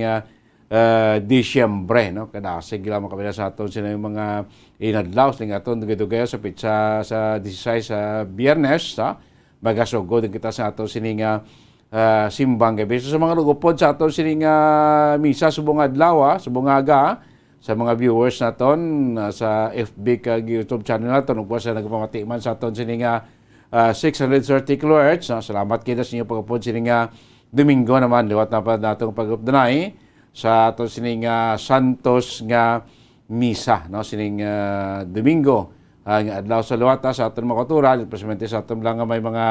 Disyembre, no? Kada sigla mo kabila sa aton sina yung mga inadlaw sing aton dugay sa pizza sa 16 sa Biyernes, magasugod kita sa aton sining simbang gabi. So, sa mga nagupod sa aton sining misa subong adlaw, subong aga, sa mga viewers naton sa FB kag YouTube channel naton ug sa nagpamati man sa aton sining 630 kHz. Salamat kita sa inyo pagupod sining Domingo naman liwat na pa natong pag-updanay sa aton sining Santos nga misa, no, sining Domingo ang adlaw sa liwata sa aton mga kultura, precisamente sa aton lang nga may mga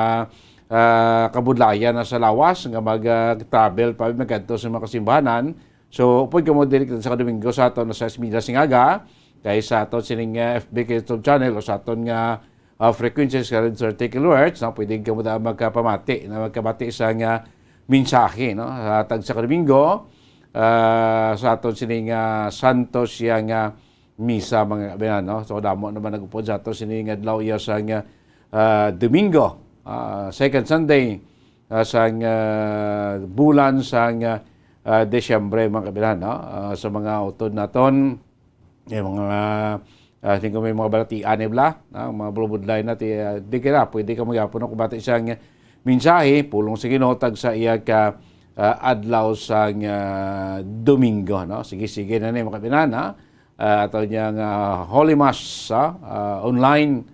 kabudlayan na sa lawas nga mag-travel pa magkadto sa mga kasimbahanan. So upod ka mo direct sa Domingo sa aton sa Esmida Singaga kay sa aton sining FB YouTube channel o sa aton nga frequencies ka rin 30 kHz, no? Pwede ka mo na magkapamati sa nga mensahe, no? Tag sa Domingo sa aton sining Santos yang misa mga kabayan, no? So damo naman nagupod sa aton sining adlaw iya sa Domingo, second Sunday sang bulan sang Desyembre mga kabayan, no? Sa mga utod naton mga tingko may mga balatian ibla, mga bulubudlay na di kira pwede ka magyapon kung bata isang mensahe pulong sa Ginoo tag sa iya ka adlaw sa Domingo, no? Sige na ni mga kabinan, ato niyang Holy Mass online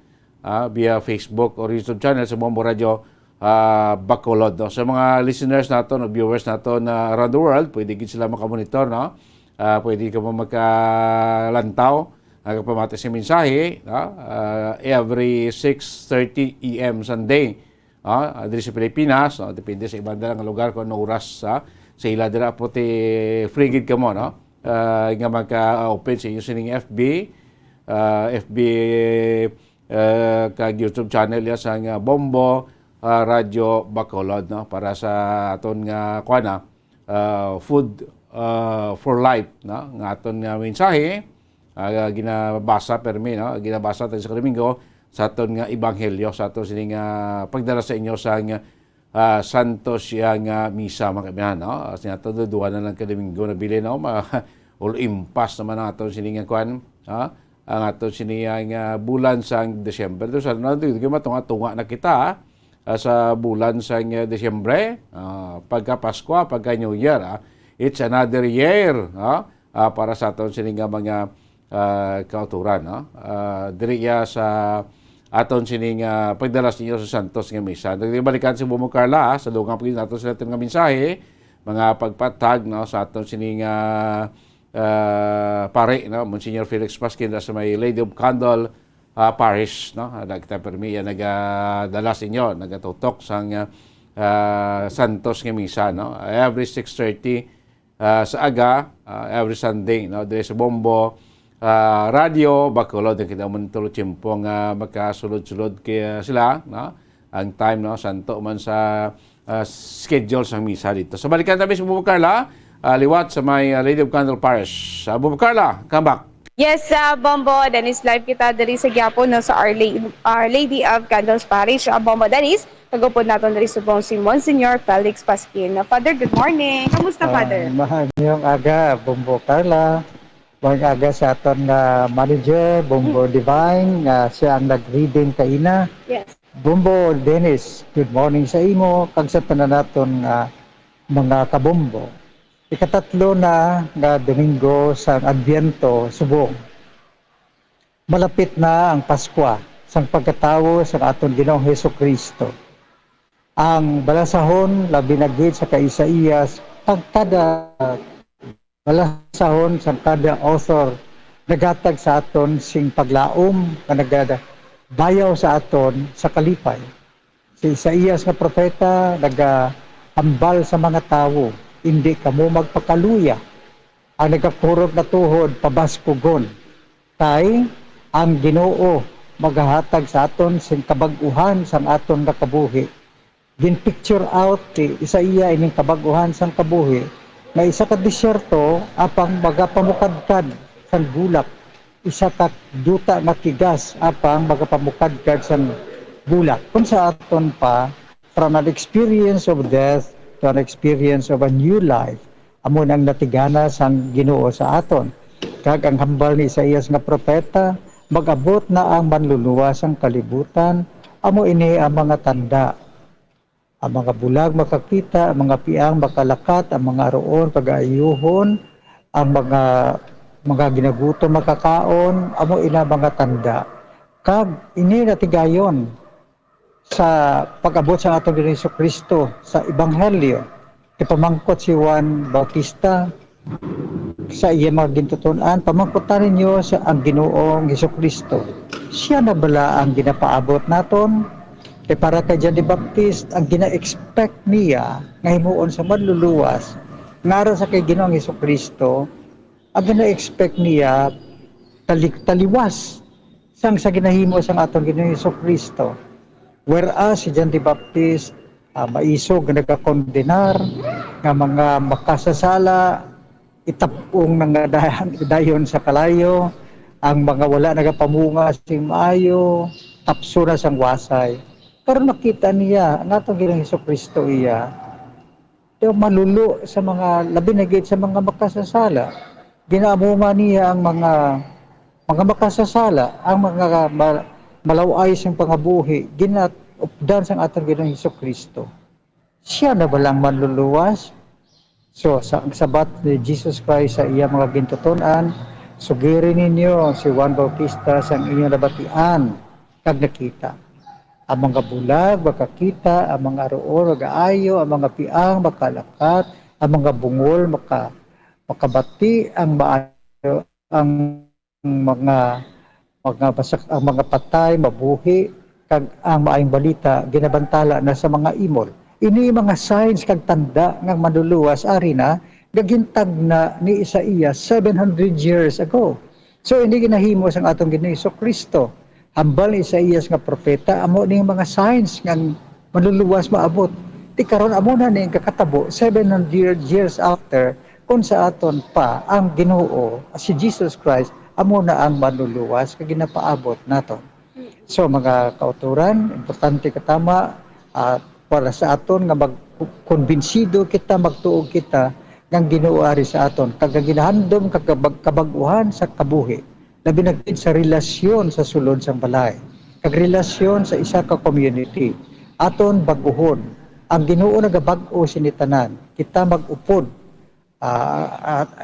via Facebook or YouTube channel sa Bombo Radio Bacolod, no? Sa mga listeners naton o viewers naton around the world, pwede gid sila makamonitor, no? Pwede ka mo magkalantaw pamati sa mensahe, every 6:30 AM Sunday diri sa Pilipinas, no? Depende sa ibang dalang lugar kung ano oras sa ila dira po ti frigid ka mo, no? Nga magka-open sa inyo sining FB kag YouTube channel ya sa nga Bombo Radio Bacolod, no? Para sa aton nga kuana food for life, no? Nga aton nga mensahe ginabasa permi, no? Ginabasa tayo sa Domingo sa aton nga ebanghelyo sa aton sining pagdala sa inyo sa Santos nga misa mga kaibigan, no? Sa aton duwa na lang ka Domingo na bili, no? All impas naman ang aton sining kuan, ang aton sining bulan sang Desyembre. So sa nato tunga na kita sa bulan sang Desyembre, pagka Pasko, pagka New Year, it's another year, para sa aton sining mga kauturan, no? Diri sa aton sining pagdalas ninyo sa Santos nga misa. Nagbalikan si Bumo Carla sa dugang pagin nato sa aton nga mensahe, mga pagpatag, no, sa aton sining pare, no, Monsignor Felix Pasquin sa may Lady of Candle Parish, no. Nagta permi nagdala sa inyo, nagatutok sang Santos nga misa, no. Every 6:30 sa aga, every Sunday, no, diri sa Bombo Radio Bacolod, kita man tulo tiyempo nga magkasulod-sulod kaya sila, no? Ang time, no, santo man sa schedule sa misa dito. So balikan tabi sa Bubo Carla, liwat sa may Lady of Candle Parish. Bubo Carla, come back. Yes, Bombo, Dennis, live kita diri sa Giapo, no, sa Our Lady of Candles Parish. Bombo, Dennis, kagupod natin diri sa si Monsignor Felix Pasquin. Father, good morning. Kamusta, Father? Mahanyong aga, Bombo Carla. Mahanyong aga sa aton nga manager, Bombo Divine, siya ang nag-reading kaina. Yes. Bombo Dennis, good morning sa imo, kag sa tanan naton mga kabombo. Ikatatlo na nga Domingo sa Adbyento, subong. Malapit na ang Paskwa, sang pagkatawo sa aton Ginoong Hesukristo. Ang balasahon labi na gid sa Isaías, kada balasahon sa kada author nagatag sa aton sing paglaom nga nagadayaw sa aton sa kalipay. Si Isaías nga propeta nagahambal sa mga tawo, hindi kamo magpakaluya. Ang nagapurog na tuhod pabaskugon. Kay ang Ginoo magahatag sa aton sing kabag-uhan sang aton nakabuhi. Gin picture out ti Isaiah ining kabag-uhan sang kabuhi nga isa ka disyerto apang magapamukadkad sang bulak, isa ka duta nga kigas apang magapamukadkad sang bulak. Kung sa aton pa, from an experience of death to an experience of a new life, amo nang natigana sang Ginoo sa aton. Kag ang hambal ni Isaías nga propeta, mag-abot na ang manluluwa sang kalibutan, amo ini ang mga tanda. Ang mga bulag makakita, ang mga piang makalakat, ang mga roon pag-aayuhon, ang mga ginagutom makakaon, amo ina mga tanda. Kag ini natigayon sa pag-abot sa atong Ginoong Kristo sa Ebanghelyo. Ipamangkot si Juan Bautista sa iya mga gintutunan, pamangkotan ninyo sa ang Ginoong Kristo. Siya na bala ang ginapaabot naton? Kaya para kay John the Baptist, ang gina-expect niya nga himuon sa manluluwas, ngara sa kay Ginoong Kristo, ang gina-expect niya taliwas sang sa ginahimo sang atong Ginoong Kristo. Whereas si John the Baptist, maisog nga nagkakondenar, nga mga makasasala, itapong nga dayon sa kalayo, ang mga wala nagapamunga sing maayo, tapso na sang wasay. Pero nakita niya, ang atong Ginoong Kristo iya, malulu sa mga, labi na gid sa mga makasasala. Ginaamunga niya ang mga makasasala, ang mga malaway siyang pangabuhi, ginatupdan sa atong Ginoong Kristo. Siya na balang manluluwas. So, sa sabat ni Jesus Christ sa iya mga gintutunan, sugirin ninyo si Juan Bautista sa inyong nabatian, kag nakita. Ang mga bulag makakita, ang mga roon mag-aayo, ang mga piang makalakat, ang mga bungol makabati, ang maayo, ang mga patay mabuhi, kag ang maayong balita ginabantala na sa mga imol. Ini mga signs kag tanda nga manluluwas ari na gagintag na ni Isaías 700 years ago. So ini ginahimo sang atong Ginoong Kristo. Hambal ni Isaías nga propeta amo ning mga signs nga manluluwas maabot. Ti karon amo na ning kakatabo 700 years after kung sa aton pa ang Ginoo si Jesus Christ amo na ang manluluwas kag ginapaabot naton. So mga kauturan, importante katama para sa aton nga magkonbinsido kita, magtuog kita ng Ginoo ari sa aton kag ginahandom kag kabag-uhan sa kabuhi. Labi na gid sa relasyon sa sulod sang balay. Kag relasyon sa isa ka community. Aton baguhon. Ang Ginoo nagabag-o sinitanan. Kita mag-upod.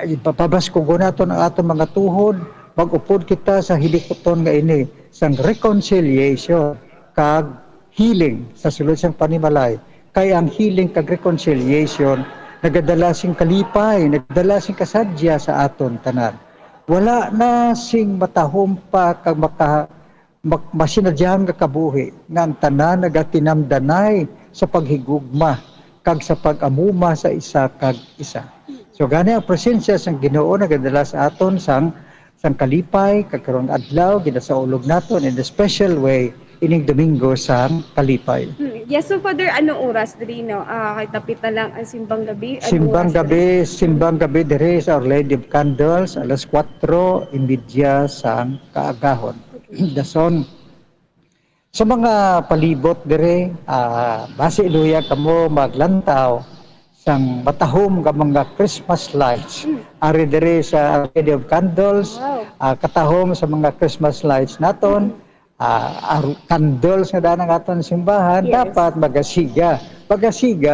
Ipapabaskugon naton ang aton mga tuhod. Mag-upod kita sa hilikoton nga ini sang reconciliation kag healing sa sulod sang panimalay. Kay ang healing kag reconciliation nagadala sing kalipay, nagadala sing kasadya sa aton tanan. Wala na sing matahom pa kag masinadyahan nga kabuhi nga ang tanan nagatinamdanay sa paghigugma kag sa pag-amuma sa isa kag isa. So gani ang presensya sang Ginoo nagadala sa aton sang kalipay kag karong adlaw ginasaulog naton in a special way ining Domingo sang kalipay. Yes, so Father, anong oras diri no? Kay tapit na lang ang simbang gabi. Simbang gabi dire sa Our Lady of Candles alas 4:30 sang kaagahon. Dason sa mga palibot dire base iluya kamo maglantaw sang matahom nga mga Christmas lights. Ari dire sa Our Lady of Candles, katahom sa mga Christmas lights naton, candles nga danang aton simbahan, dapat magasiga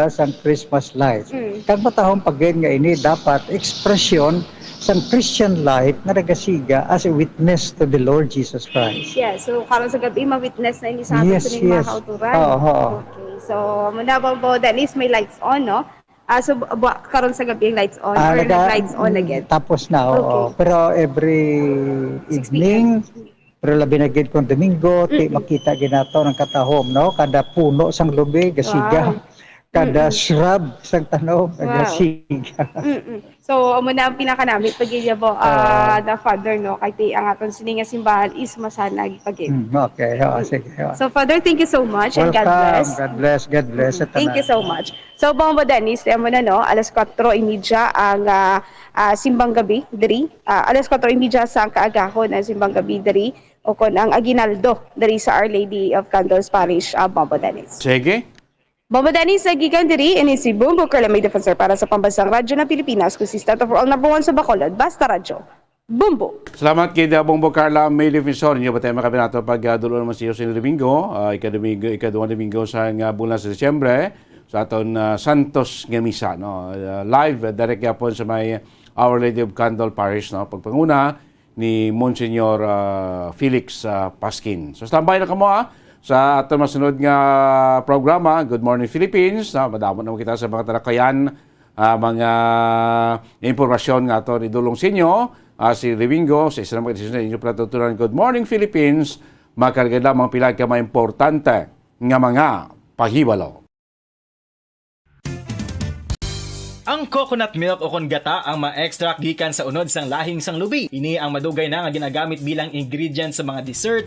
sang Christmas lights. Kag matahom pagin nga ini dapat ekspresyon sang Christian life nga nagasiga as a witness to the Lord Jesus Christ. Yeah, so karon sa gabi ma-witness na ini sa aton sa mga kauturan. Okay, so muna po Dennis may lights on, no? So karon sa gabi ang lights on or lights on again? Tapos na, oo. Pero every evening, pero labi na gid kung Domingo, makita ginato ng katahom, no? Kada puno sang lubi, gasiga. Kada shrub sang tanom, gasiga. So amo na ang pinakanamit pagilya po the Father, no? Kay ang aton sininga simbahan is masanag pagid. Okay, sige. So Father, thank you so much and God bless. God bless. Thank you so much. So Bombo Dennis, mo na no, alas 4:30 ang simbang gabi diri. Alas 4:30 sa kaagahon ang simbang gabi diri o kon ang aginaldo diri sa Our Lady of Candles Parish, Bombo Dennis. Sige. Bombo Dennis, gikan diri ini si Bumbo Carlamay Defensor para sa Pambansang Radyo ng Pilipinas, consistent of all number 1 sa Bacolod, Basta Radyo. Bumbo. Salamat kay Bumbo Carla May Defensor. Inyo ba tayo makabinato pag dulo naman si Jose Domingo, ikaduang Domingo sa bulan sa Disyembre sa aton Santos nga misa, no? Live direct yapon sa may Our Lady of Candle Parish, no? Pagpanguna ni Monsignor Felix Paskin. So standby na kamo sa aton masunod nga programa, Good Morning Philippines. Madamot naman kita sa mga talakayan, mga impormasyon nga aton idulong sa inyo. Si Domingo, sa isa na mga desisyon na inyo patutunan, Good Morning Philippines, makarga lamang pila ka mga importante nga mga paghibalo. Ang coconut milk o kon gata ang ma-extract gikan sa unod sang lahing sang lubi. Ini ang madugay na nga ginagamit bilang ingredient sa mga dessert